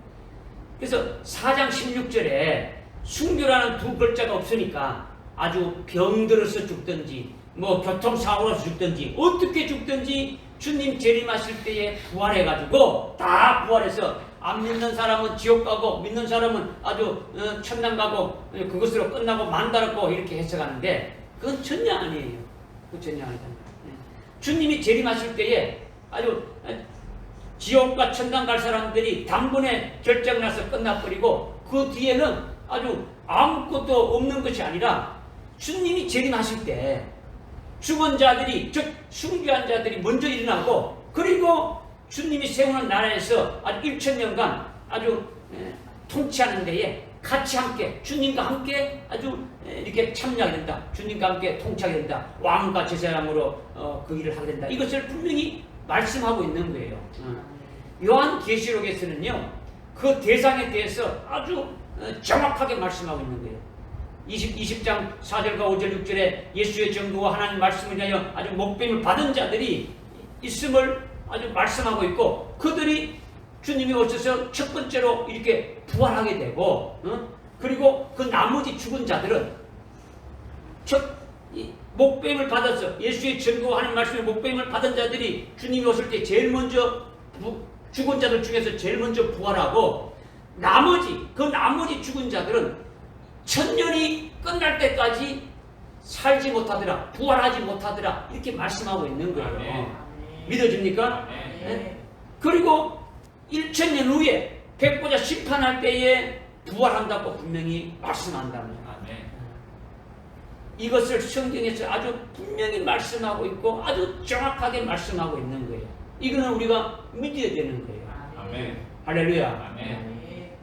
그래서 4장 16절에 순교라는 두 글자가 없으니까 아주 병들어서 죽든지 뭐 교통사고로서 죽든지 어떻게 죽든지 주님 재림하실 때에 부활해가지고 다 부활해서 안 믿는 사람은 지옥 가고 믿는 사람은 아주 천당 가고 그것으로 끝나고 만다르고 이렇게 해석하는데 그건 전혀 아니에요. 그건 전혀 아니다. 주님이 재림하실 때에 아주 지옥과 천당 갈 사람들이 단번에 결정을 나서 끝나버리고 그 뒤에는 아주 아무것도 없는 것이 아니라 주님이 재림하실 때 죽은 자들이, 즉 순교한 자들이 먼저 일어나고, 그리고 주님이 세우는 나라에서 아주 1000년간 아주 통치하는 데에 같이 함께 주님과 함께 아주 이렇게 참여하게 된다. 주님과 함께 통치하게 된다. 왕과 제사장으로 그 일을 하게 된다. 이것을 분명히 말씀하고 있는 거예요. 요한계시록에서는요, 그 대상에 대해서 아주 정확하게 말씀하고 있는 거예요. 20장 4절과 5절 6절에 예수의 증거와 하나님 말씀을 위하여 아주 목배임을 받은 자들이 있음을 아주 말씀하고 있고, 그들이 주님이 오셔서 첫 번째로 이렇게 부활하게 되고, 그리고 그 나머지 죽은 자들은 목배임을 받아서 예수의 증거와 하나님 말씀의 목배임을 받은 자들이 주님이 오실 때 제일 먼저 죽은 자들 중에서 제일 먼저 부활하고, 그 나머지 죽은 자들은 1000년이 끝날 때까지 살지 못하더라, 부활하지 못하더라, 이렇게 말씀하고 있는 거예요. 믿어집니까? 네? 그리고 1000년 후에 백보자 심판할 때에 부활한다고 분명히 말씀한답니다. 이것을 성경에서 아주 분명히 말씀하고 있고 아주 정확하게 말씀하고 있는 거예요. 이거는 우리가 믿어야 되는 거예요. 할렐루야.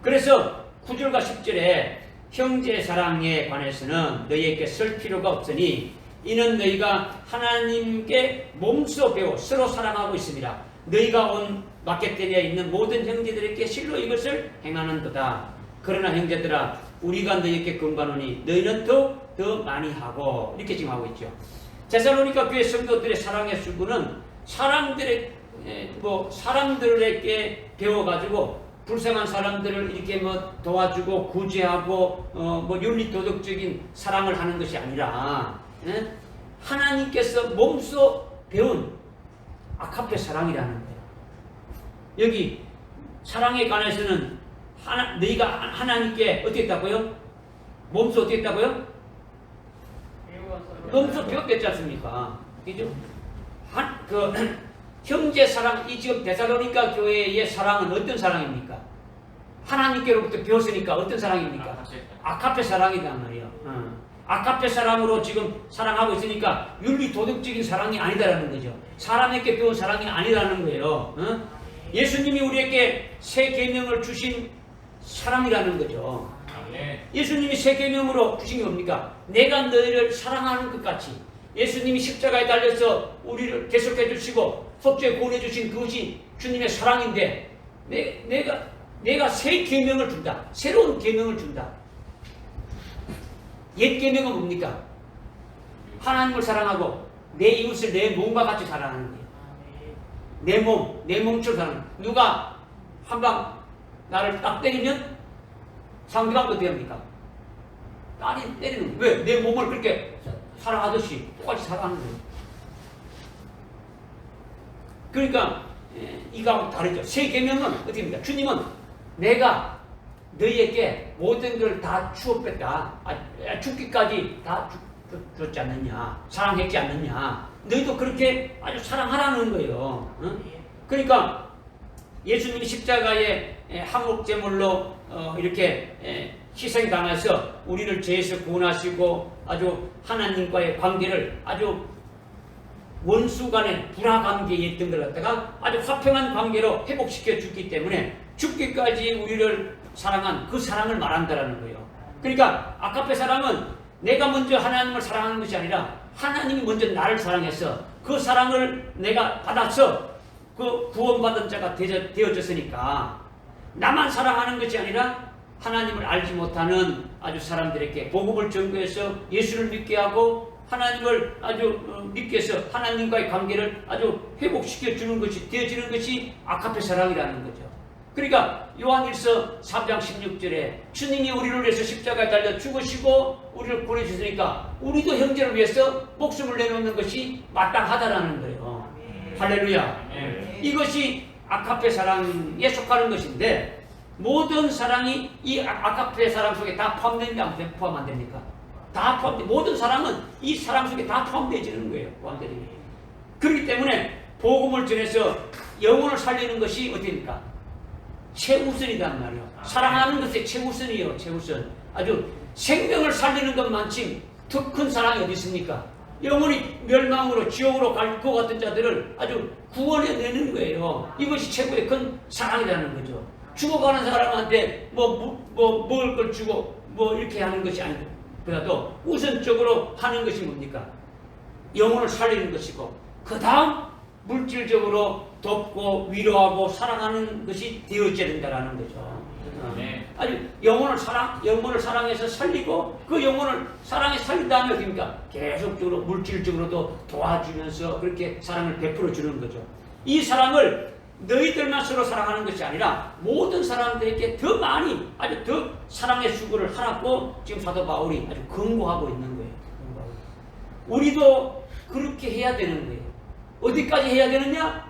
그래서 9절과 10절에 형제 사랑에 관해서는 너희에게 쓸 필요가 없으니 이는 너희가 하나님께 몸소 배워 서로 사랑하고 있습니다. 너희가 온 마케도니아에 있는 모든 형제들에게 실로 이것을 행하는도다. 그러나 형제들아, 우리가 너희에게 금반오니 너희는 더 많이 하고, 이렇게 지금 하고 있죠. 데살로니가 교회 성도들의 사랑의 수고는 사람들에게 배워가지고 불쌍한 사람들을 이렇게 도와주고 구제하고 윤리 도덕적인 사랑을 하는 것이 아니라 하나님께서 몸소 배운 아카페 사랑이라는 거예요. 여기 사랑에 관해서는 너희가 하나님께 어떻게 했다고요? 몸소 어떻게 했다고요? 몸소 배웠겠지 않습니까? 그죠? 형제 사랑, 이 지금 데살로니가 교회의 사랑은 어떤 사랑입니까? 하나님께로부터 배웠으니까 어떤 사랑입니까? 아카페 사랑이란 말이에요. 아카페 사랑으로 지금 사랑하고 있으니까 윤리 도덕적인 사랑이 아니다라는 거죠. 사람에게 배운 사랑이 아니라는 거예요. 예수님이 우리에게 새 계명을 주신 사랑이라는 거죠. 예수님이 새 계명으로 주신 게 뭡니까? 내가 너희를 사랑하는 것 같이 예수님이 십자가에 달려서 우리를 계속해 주시고 속죄 구원해 주신 그것이 주님의 사랑인데, 내가 새 계명을 준다. 새로운 계명을 준다. 옛 계명은 뭡니까? 하나님을 사랑하고 내 이웃을 내 몸과 같이 사랑하는 거예요. 내 몸처럼 사랑하는 거예요. 누가 한 방 나를 딱 때리면 상대방 어떻게 합니까? 딸이 때리는 거예요. 왜? 내 몸을 그렇게 사랑하듯이 똑같이 사랑하는 거예요. 그러니까 이거하고 다르죠. 새 계명은 어떻게 합니까? 주님은 내가 너희에게 모든 걸 다 주었겠다. 죽기까지 다 줬지 않느냐. 사랑했지 않느냐. 너희도 그렇게 아주 사랑하라는 거예요. 응? 그러니까 예수님이 십자가에 한목제물로 이렇게 희생당해서 우리를 죄에서 구원하시고 아주 하나님과의 관계를 아주 원수 간의 불화관계에 있던 걸 갖다가 아주 화평한 관계로 회복시켜 줬기 때문에 죽기까지 우리를 사랑한 그 사랑을 말한다라는 거예요. 그러니까 아카페 사랑은 내가 먼저 하나님을 사랑하는 것이 아니라 하나님이 먼저 나를 사랑해서 그 사랑을 내가 받아서 그 구원받은 자가 되어졌으니까 나만 사랑하는 것이 아니라 하나님을 알지 못하는 아주 사람들에게 복음을 전거해서 예수를 믿게 하고 하나님을 아주 믿게 해서 하나님과의 관계를 아주 회복시켜 주는 것이 되어지는 것이 아카페 사랑이라는 거죠. 그러니까 요한일서 3장 16절에 주님이 우리를 위해서 십자가에 달려 죽으시고 우리를 구원해주시니까 우리도 형제를 위해서 목숨을 내놓는 것이 마땅하다라는 거예요. 할렐루야. 이것이 아카페 사랑에 속하는 것인데 모든 사랑이 이 아카페 사랑 속에 다 포함됩니까? 포함 안 됩니까? 다 포함돼. 모든 사랑은 이 사랑 속에 다 포함되어지는 거예요. 포함되는 거예요. 그렇기 때문에 복음을 전해서 영혼을 살리는 것이 어떻습니까? 최우선이란 말이에요. 사랑하는 것이 최우선이에요. 최우선. 아주 생명을 살리는 것만큼 더 큰 사랑이 어디 있습니까? 영혼이 멸망으로 지옥으로 갈 것 같은 자들을 아주 구원해내는 거예요. 이것이 최고의 큰 사랑이라는 거죠. 죽어가는 사람한테 먹을 걸 주고 이렇게 하는 것이 아니고 그래도 우선적으로 하는 것이 뭡니까? 영혼을 살리는 것이고 그 다음 물질적으로 돕고 위로하고 사랑하는 것이 되어져야 된다는 거죠. 아주 영혼을 사랑해서 살리고 그 영혼을 사랑해 살린 다음에 어떻습니까? 계속적으로 물질적으로도 도와주면서 그렇게 사랑을 베풀어 주는 거죠. 이 사랑을 너희들만 서로 사랑하는 것이 아니라 모든 사람들에게 더 많이 아주 더 사랑의 수고를 하라고 지금 사도 바울이 아주 권고하고 있는 거예요. 우리도 그렇게 해야 되는 거예요. 어디까지 해야 되느냐?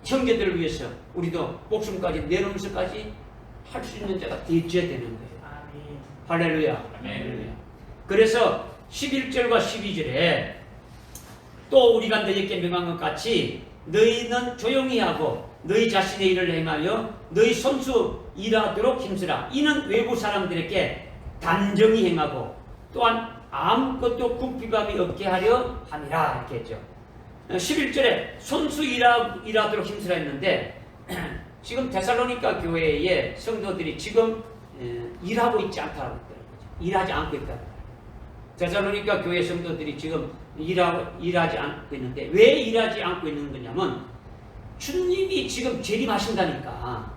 형제들을 위해서 우리도 목숨까지 내놓으면서까지 할 수 있는 자가 되어야 되는 거예요. 할렐루야. 할렐루야. 그래서 11절과 12절에 또 우리가 너희에게 명한 것 같이 너희는 조용히 하고 너희 자신의 일을 행하여 너희 손수 일하도록 힘쓰라. 이는 외부 사람들에게 단정히 행하고 또한 아무것도 궁핍함이 없게 하려 함이라 이렇게 했죠. 11절에 손수 일하도록 힘쓰라 했는데 지금 데살로니가 교회의 성도들이 지금 일하고 있지 않다고 했다는 거죠. 일하지 않고 있다는 거예요. 데살로니가 교회 성도들이 지금 일하지 않고 있는데 왜 일하지 않고 있는 거냐면 주님이 지금 재림하신다니까.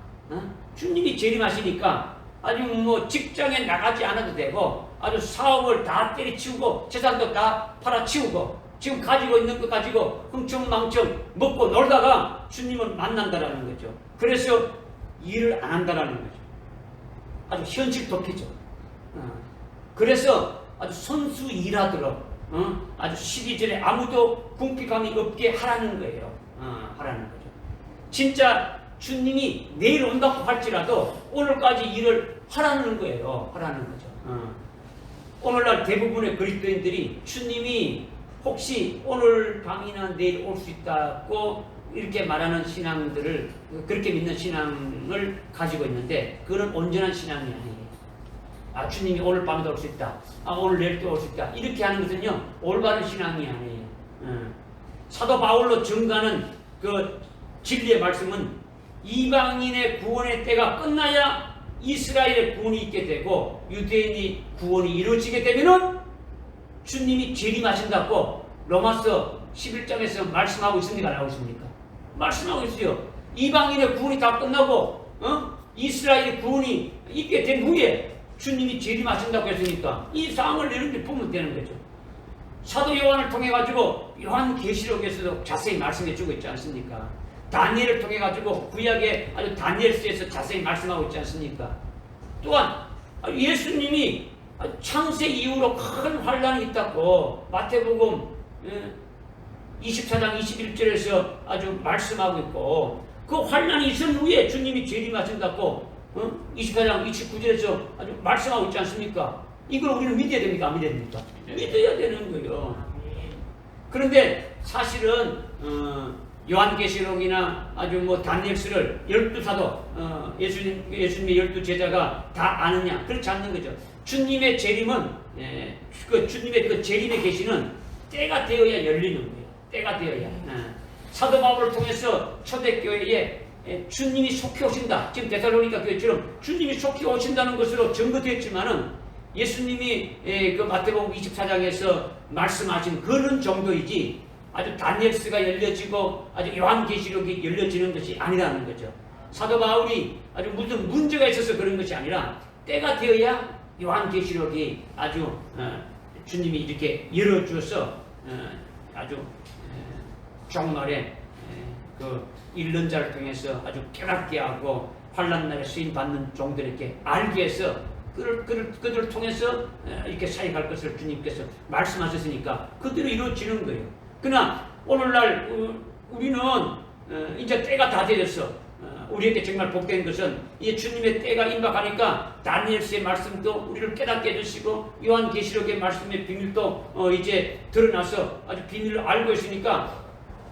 주님이 재림하시니까 아주 직장에 나가지 않아도 되고 아주 사업을 다 때려치우고 재산도 다 팔아치우고 지금 가지고 있는 것 가지고 흥청망청 먹고 놀다가 주님을 만난다라는 거죠. 그래서 일을 안 한다라는 거죠. 아주 현실 도피죠. 그래서 아주 선수 일하도록 아주 12절에 아무도 궁핍함이 없게 하라는 거예요. 하라는 거죠. 진짜 주님이 내일 온다고 할지라도 오늘까지 일을 하라는 거예요. 하라는 거죠. 오늘날 대부분의 그리스도인들이 주님이 혹시 오늘 밤이나 내일 올 수 있다고 이렇게 말하는 신앙들을 그렇게 믿는 신앙을 가지고 있는데 그건 온전한 신앙이 아니에요. 주님이 오늘 밤에도 올 수 있다. 오늘 내일도 올 수 있다. 이렇게 하는 것은요 올바른 신앙이 아니에요. 사도 바울로 증가하는 그 진리의 말씀은 이방인의 구원의 때가 끝나야 이스라엘의 구원이 있게 되고 유대인의 구원이 이루어지게 되면은 주님이 재림하신다고 로마서 11장에서 말씀하고 있습니까? 안 하고 있습니까? 말씀하고 있어요. 이방인의 구원이 다 끝나고 이스라엘의 구원이 있게 된 후에 주님이 재림하신다고 했으니까 이 상황을 이렇게 보면 되는 거죠. 사도 요한을 통해 가지고 요한계시록에서도 자세히 말씀해 주고 있지 않습니까? 다니엘을 통해 가지고 구약에 아주 다니엘서에서 자세히 말씀하고 있지 않습니까? 또한 예수님이 창세 이후로 큰 환란이 있다고 마태복음 24장 21절에서 아주 말씀하고 있고, 그 환란이 있은 후에 주님이 재림하신다고 24장 29절에서 아주 말씀하고 있지 않습니까? 이걸 우리는 믿어야 됩니까? 안 믿어야 됩니까? 믿어야 되는 거예요. 그런데 사실은 요한계시록이나 아주 뭐 다니엘서를 12사도 예수님의 12제자가 다 아느냐? 그렇지 않는 거죠. 주님의 재림은 주님의 그 재림의 계시는 때가 되어야 열리는 거예요. 때가 되어야. 사도 바울을 통해서 초대교회에 주님이 속히 오신다. 지금 데살로니가 교회처럼 주님이 속히 오신다는 것으로 증거되었지만은 예수님이 그 마태복음 24장에서 말씀하신 그런 정도이지 아주 다니엘서가 열려지고 아주 요한계시록이 열려지는 것이 아니라는 거죠. 사도 바울이 아주 무슨 문제가 있어서 그런 것이 아니라 때가 되어야 요한계시록이 아주 주님이 이렇게 열어주어서 아주 종말에 그 읽는 자를 통해서 아주 깨닫게 하고 환난날에 쓰임 받는 종들에게 알게 해서 그들을 통해서 이렇게 사역할 것을 주님께서 말씀하셨으니까 그대로 이루어지는 거예요. 그러나 오늘날 우리는 이제 때가 다 되었어. 우리에게 정말 복된 것은 이 주님의 때가 임박하니까 다니엘서의 말씀도 우리를 깨닫게 해주시고 요한계시록의 말씀의 비밀도 이제 드러나서 아주 비밀을 알고 있으니까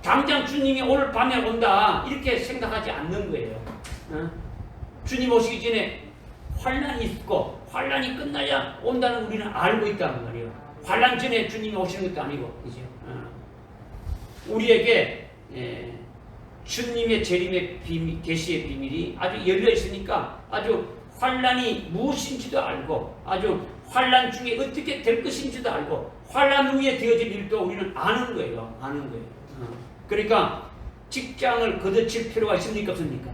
당장 주님이 오늘 밤에 온다 이렇게 생각하지 않는 거예요. 주님 오시기 전에 환란이 있고 환란이 끝나야 온다는 우리는 알고 있단 말이에요. 환란 전에 주님이 오시는 것도 아니고, 그죠? 우리에게 주님의 재림의 비밀, 계시의 비밀이 아주 열려 있으니까 아주 환란이 무엇인지도 알고 아주 환란 중에 어떻게 될 것인지도 알고 환란 후에 되어질 일도 우리는 아는 거예요. 아는 거예요. 그러니까 직장을 걷어칠 필요가 있습니까? 없습니까?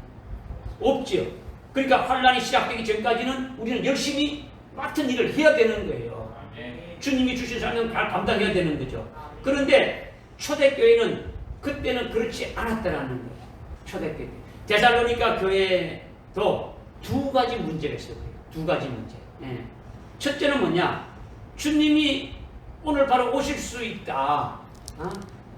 없죠. 그러니까 환란이 시작되기 전까지는 우리는 열심히 맡은 일을 해야 되는 거예요. 주님이 주신 사명을 감당해야 되는 거죠. 그런데 초대교회는 그때는 그렇지 않았다라는 거예요. 초대교회. 데살로니가 교회도 두 가지 문제가 있어요. 두 가지 문제. 첫째는 뭐냐? 주님이 오늘 바로 오실 수 있다.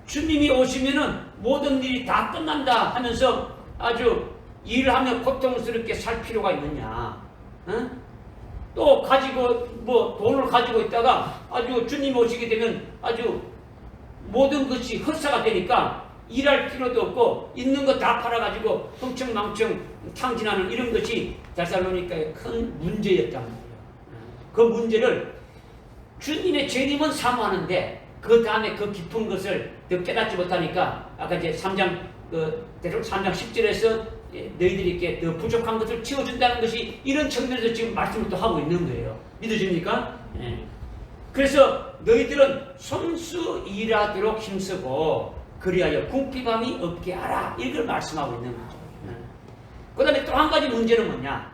주님이 오시면은 모든 일이 다 끝난다 하면서 아주 일하며 고통스럽게 살 필요가 있느냐? 또 가지고 뭐 돈을 가지고 있다가 아주 주님 오시게 되면 아주 모든 것이 헛사가 되니까 일할 필요도 없고 있는 거 다 팔아가지고 흥청망청 탕진하는 이런 것이 데살로니가의 큰 문제였단 말이에요. 그 문제를 주님의 재림은 사모하는데 그 다음에 그 깊은 것을 더 깨닫지 못하니까 아까 이제 3장 10절에서 너희들이 이렇게 더 부족한 것을 채워준다는 것이 이런 측면에서 지금 말씀을 또 하고 있는 거예요. 믿어집니까? 그래서 너희들은 손수 일하도록 힘쓰고 그리하여 궁핍함이 없게 하라. 이걸 말씀하고 있는 거죠. 그 다음에 또 한 가지 문제는 뭐냐?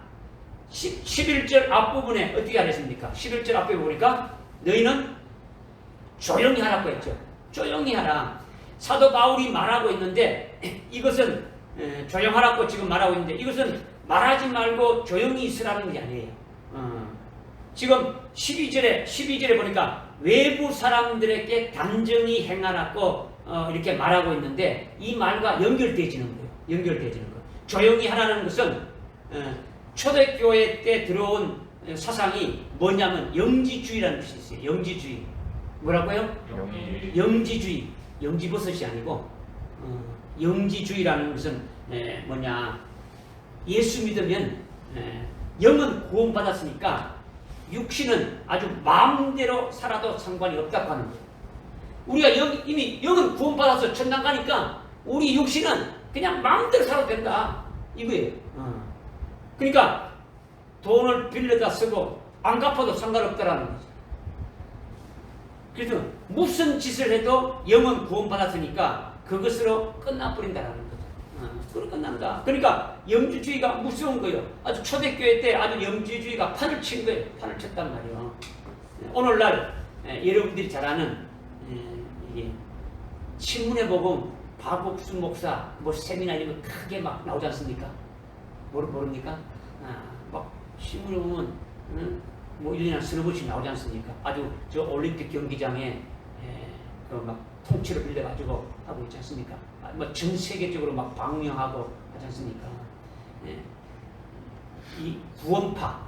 11절 앞부분에 어떻게 하랬습니까? 11절 앞에 보니까 너희는 조용히 하라고 했죠. 조용히 하라. 사도 바울이 말하고 있는데 이것은 조용하라고 지금 말하고 있는데 이것은 말하지 말고 조용히 있으라는 게 아니에요. 지금 12절에 보니까 외부 사람들에게 단정히 행하라고 이렇게 말하고 있는데 이 말과 연결되지는 거예요. 연결되지는 거예요. 조용히 하라는 것은 초대교회 때 들어온 사상이 뭐냐면 영지주의라는 것이 있어요. 영지주의. 뭐라고요? 영지주의. 영지버섯이 아니고 영지주의라는 것은 뭐냐? 예수 믿으면 영은 구원받았으니까 육신은 아주 마음대로 살아도 상관이 없다고 하는 거예요. 우리가 이미 영은 구원받아서 천당 가니까 우리 육신은 그냥 마음대로 살아도 된다. 이거예요. 그러니까 돈을 빌려다 쓰고 안 갚아도 상관없다라는 거죠. 그래서 무슨 짓을 해도 영은 구원받았으니까 그것으로 끝나버린다라는 거죠. 그렇게 끝난다. 그러니까 영지주의가 무서운 거예요. 아주 초대교회 때 아주 영지주의가 판을 친 거예요. 판을 쳤단 말이에요. 오늘날 여러분들이 잘 아는 이게 신문에 보면 박옥순 목사 뭐 세미나 이런 거 크게 막 나오지 않습니까? 모릅니까? 막 신문에 보면 뭐 1년에 서너 번씩 나오지 않습니까? 아주 저 올림픽 경기장에 그 막 통째로 빌려가지고 하고 있지 않습니까? 뭐 전 세계적으로 막 방영하고 하지 않습니까? 이 구원파,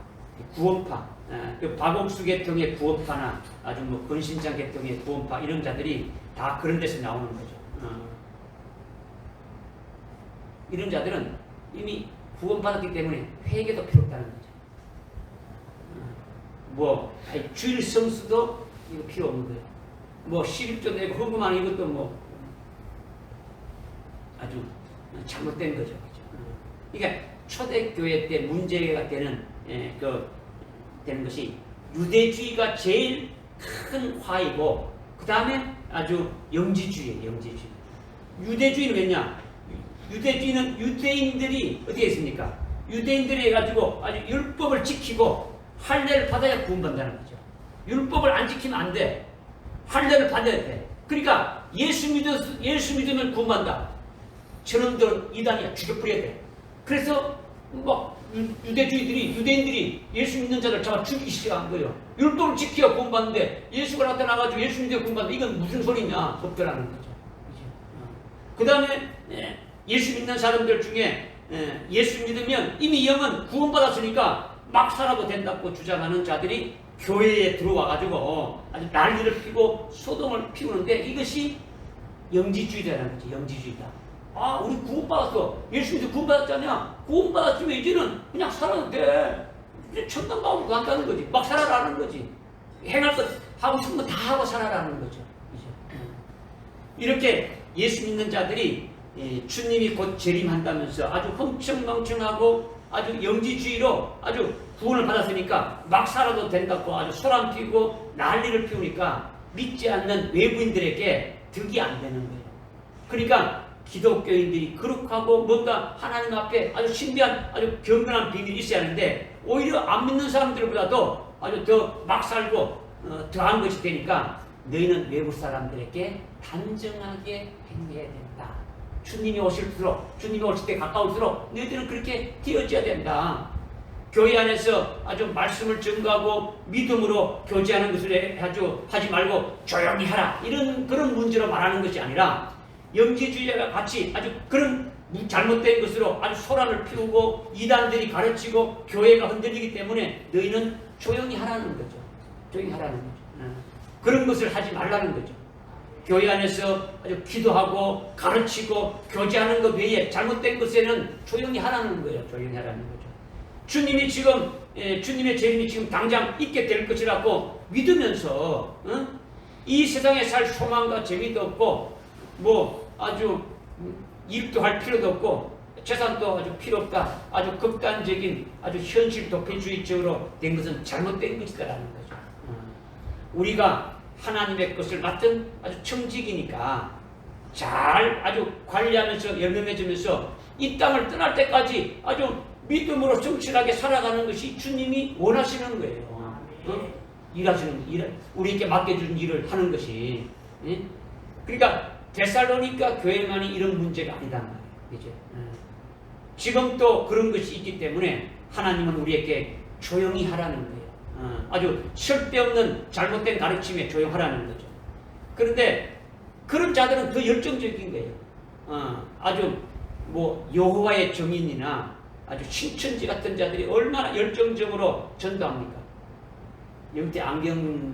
그 박옥수 계통의 구원파나 아주 뭐 권신장 계통의 구원파 이런 자들이 다 그런 데서 나오는 거죠. 이런 자들은 이미 구원받았기 때문에 회개도 필요 없다는 거죠. 주일 성수도 이거 필요 없는 거예요. 뭐 11조 내고 헌금하는 이것도 뭐 아주 잘못된 거죠. 그러니까 초대교회 때 문제가 되는 되는 것이 유대주의가 제일 큰 화이고 그 다음에 아주 영지주의예요. 영지주의. 유대주의는 왜냐? 유대주의는 유대인들이 어디에 있습니까? 유대인들이 해가지고 아주 율법을 지키고 할례를 받아야 구원받는다는 거죠. 율법을 안 지키면 안 돼. 할례를 받아야 돼. 그러니까 예수 믿으면 구원받는다. 저놈들은 이단이야. 죽여버려야 돼. 그래서 막 유대인들이 예수 믿는 자들 잡아 죽이기 시작한 거예요. 율법을 지켜야 구원받는데 예수가 나타나가지고 예수 믿어 구원받는다. 이건 무슨 소리냐? 법대라는 거죠. 그 다음에 예수 믿는 사람들 중에 예수 믿으면 이미 영은 구원받았으니까 막 살아도 된다고 주장하는 자들이 교회에 들어와가지고 아주 난리를 피고 소동을 피우는데 이것이 영지주의다라는 거지. 영지주의다. 우리 구원받았어. 예수 믿어 구원받았잖냐. 구원받았으면 이제는 그냥 살아도 돼. 이제 천당 가고 간다는 거지. 막 살아라는 거지. 행할 것 하고 싶은 거 다 하고 살아라는 거죠. 이렇게 예수 믿는 자들이 주님이 곧 재림한다면서 아주 흥청망청하고 아주 영지주의로 아주 구원을 받았으니까 막 살아도 된다고 아주 소란 피우고 난리를 피우니까 믿지 않는 외부인들에게 득이 안 되는 거예요. 그러니까 기독교인들이 거룩하고 뭔가 하나님 앞에 아주 신비한 아주 경건한 비밀이 있어야 하는데 오히려 안 믿는 사람들보다도 아주 더 막 살고 더한 것이 되니까 너희는 외부 사람들에게 단정하게 행해야 된다. 주님이 오실수록 주님이 오실 때 가까울수록 너희들은 그렇게 되어져야 된다. 교회 안에서 아주 말씀을 증거하고 믿음으로 교제하는 것을 아주 하지 말고 조용히 하라. 그런 문제로 말하는 것이 아니라 영지주의자가 같이 아주 그런 잘못된 것으로 아주 소란을 피우고 이단들이 가르치고 교회가 흔들리기 때문에 너희는 조용히 하라는 거죠. 조용히 하라는 거죠. 그런 것을 하지 말라는 거죠. 교회 안에서 아주 기도하고 가르치고 교제하는 것 외에 잘못된 것에는 조용히 하라는 거예요. 조용히 하라는 거죠. 주님의 재림이 지금 당장 있게 될 것이라고 믿으면서 이 세상에 살 소망과 재미도 없고 뭐 아주 일도 할 필요도 없고 재산도 아주 필요 없다. 아주 극단적인 아주 현실 도피주의적으로 된 것은 잘못된 것이다라는 거죠. 우리가 하나님의 것을 맡은 아주 청직이니까 잘 아주 관리하면서 연명해지면서 이 땅을 떠날 때까지 아주 믿음으로 성실하게 살아가는 것이 주님이 원하시는 거예요. 우리에게 맡겨준 일을 하는 것이. 그러니까 데살로니가 교회만이 이런 문제가 아니다 말이에요. 그죠? 지금 또 그런 것이 있기 때문에 하나님은 우리에게 조용히 하라는 거예요. 아주 쓸데없는 잘못된 가르침에 조용하라는 거죠. 그런데 그런 자들은 더 열정적인 거예요. 아주 뭐 여호와의 정인이나 아주 신천지 같은 자들이 얼마나 열정적으로 전도합니까? 영태 안경지점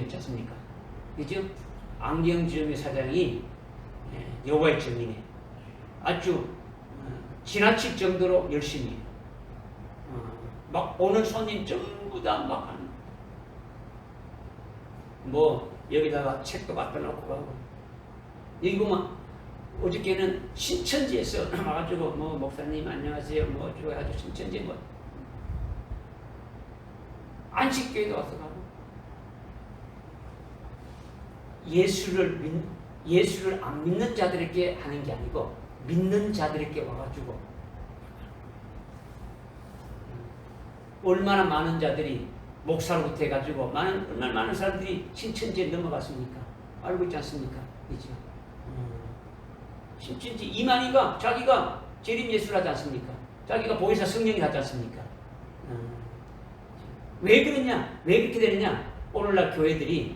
있지 않습니까? 그죠? 안경지점의 사장이 여호와의 정인이에요. 아주 지나칠 정도로 열심히 해요. 막 오는 손님 전부 다 막 뭐 여기다가 책도 갖다 놓고 가고 여기 보면 어저께는 신천지에서 와가지고 뭐 목사님 안녕하세요 뭐 어쩌고 해가지고 신천지 뭐 안식교회도 와서 가고 예수를 예수를 안 믿는 자들에게 하는 게 아니고 믿는 자들에게 와가지고 얼마나 많은 자들이 목사로부터 해가지고 얼마나 많은 사람들이 신천지에 넘어갔습니까? 알고 있지 않습니까? 그죠? 신천지 이만희가 자기가 재림 예수를 하지 않습니까? 자기가 보혜사 성령이 하지 않습니까? 왜 그러냐? 왜 그렇게 되느냐? 오늘날 교회들이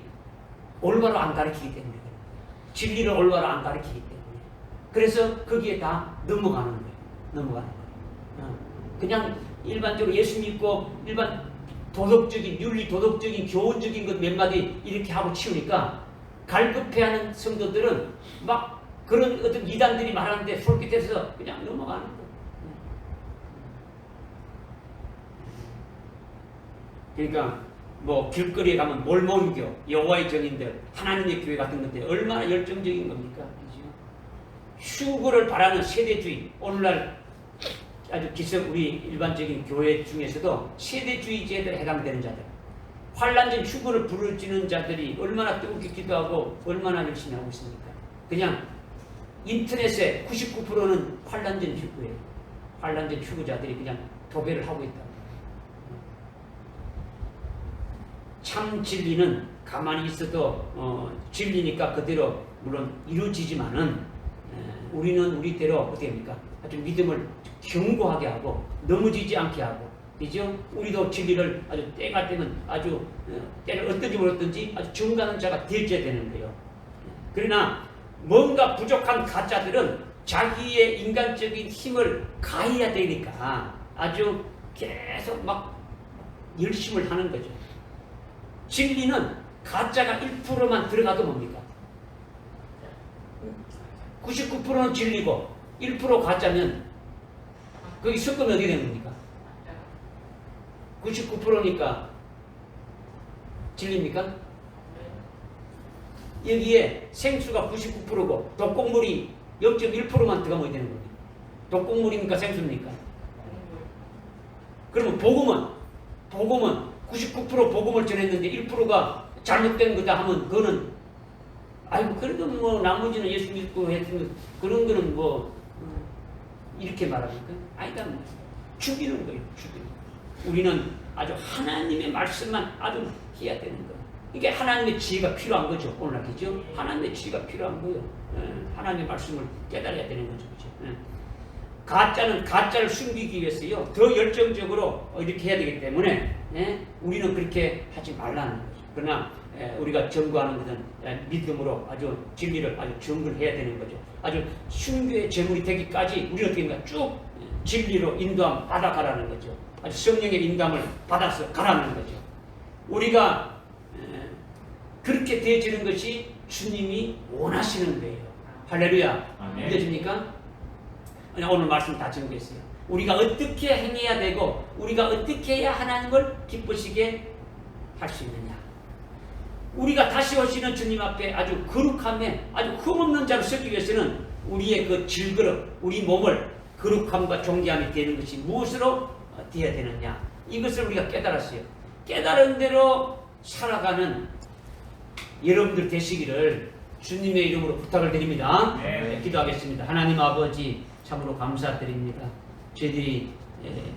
올바로 안 가르치기 때문에 진리를 올바로 안 가르치기 때문에 그래서 거기에 다 넘어가는 거예요. 넘어가는 거예요. 그냥 일반적으로 예수 믿고 일반 도덕적인 윤리 도덕적인 교훈적인 것 몇 마디 이렇게 하고 치우니까 갈급해하는 성도들은 막 그런 어떤 이단들이 말하는데 솔깃해서 그냥 넘어가는 거예요. 그러니까 뭐 길거리에 가면 몰몬교, 여호와의 증인들, 하나님의 교회 같은 것들이 얼마나 열정적인 겁니까? 그죠? 휴거를 바라는 세대주의, 오늘날 아주 기성 우리 일반적인 교회 중에서도 세대주의자들에 해당되는 자들, 환란전 휴거를 부르짖는 자들이 얼마나 뜨겁게 기도하고 얼마나 열심히 하고 있습니까? 그냥 인터넷에 99%는 환란전 휴거예요. 환란전 휴거자들이 그냥 도배를 하고 있다. 참 진리는 가만히 있어도 진리니까 그대로 물론 이루어지지만은 우리는 우리대로 어떻게 합니까? 아주 믿음을 견고하게 하고 넘어지지 않게 하고, 그죠? 우리도 진리를 아주 때가 되면 아주 때를 어떤지 모르든지 아주 정가는 자가 되어야 되는 거예요. 그러나 뭔가 부족한 가짜들은 자기의 인간적인 힘을 가해야 되니까 아주 계속 막 열심을 하는 거죠. 진리는 가짜가 1%만 들어가도 뭡니까? 99%는 진리고 1% 가짜면 거기 섞으면 어떻게 되는 겁니까? 99%니까 진리입니까? 여기에 생수가 99%고 독곡물이 0.1%만 들어가면 어떻게 되는 겁니까? 독곡물입니까? 생수입니까? 그러면 복음은 99% 복음을 전했는데 1%가 잘못된 거다 하면 그거는 아이고 그래도 뭐 나머지는 예수 믿고 했으면 그런 거는 뭐 이렇게 말합니까? 아니다. 죽이는 거예요. 죽이는 거. 우리는 아주 하나님의 말씀만 아주 해야 되는 거예요. 이게 하나님의 지혜가 필요한 거죠. 오늘 그죠? 하나님의 지혜가 필요한 거예요. 하나님의 말씀을 깨달아야 되는 거죠. 그죠? 가짜는 가짜를 숨기기 위해서요. 더 열정적으로 이렇게 해야 되기 때문에 우리는 그렇게 하지 말라는 거죠. 그러나 우리가 점거하는 것은 믿음으로 아주 진리를 아주 점거를 해야 되는 거죠. 아주 순교의 제물이 되기까지 우리는 어떻게 합니까? 쭉 진리로 인도함 받아가라는 거죠. 아주 성령의 인도함을 받아서 가라는 거죠. 우리가 그렇게 되어지는 것이 주님이 원하시는 거예요. 할렐루야. 믿어집니까? 오늘 말씀 다 정리했어요. 우리가 어떻게 행해야 되고 우리가 어떻게 해야 하나님을 기쁘시게 할 수 있느냐. 우리가 다시 오시는 주님 앞에 아주 거룩함에 아주 흠없는 자로 서기 위해서는 우리의 그 질그릇, 우리 몸을 거룩함과 존귀함이 되는 것이 무엇으로 되어야 되느냐. 이것을 우리가 깨달았어요. 깨달은 대로 살아가는 여러분들 되시기를 주님의 이름으로 부탁을 드립니다. 기도하겠습니다. 하나님 아버지 참으로 감사드립니다. 저희들이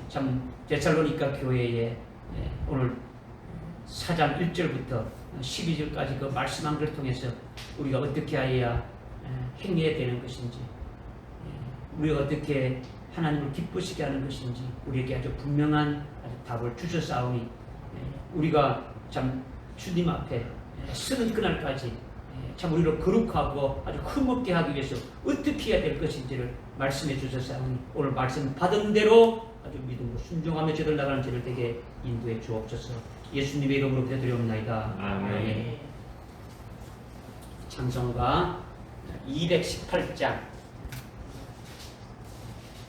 참 데살로니가 교회에 오늘 4장 1절부터 12절까지 그 말씀 한 걸 통해서 우리가 어떻게 하여야 행해야 되는 것인지, 우리가 어떻게 하나님을 기쁘시게 하는 것인지 우리에게 아주 분명한 답을 주셨사오니 우리가 참 주님 앞에 서는 그날까지 참 우리를 거룩하고 아주 흠없게 하기 위해서 어떻게 해야 될 것인지를 말씀해 주셨사오니 오늘 말씀 받은 대로 아주 믿음으로 순종하며 저들 나가는 저를 되게 인도해 주옵소서. 예수님의 이름으로 기도드리옵나이다. 아멘. 찬송가 218장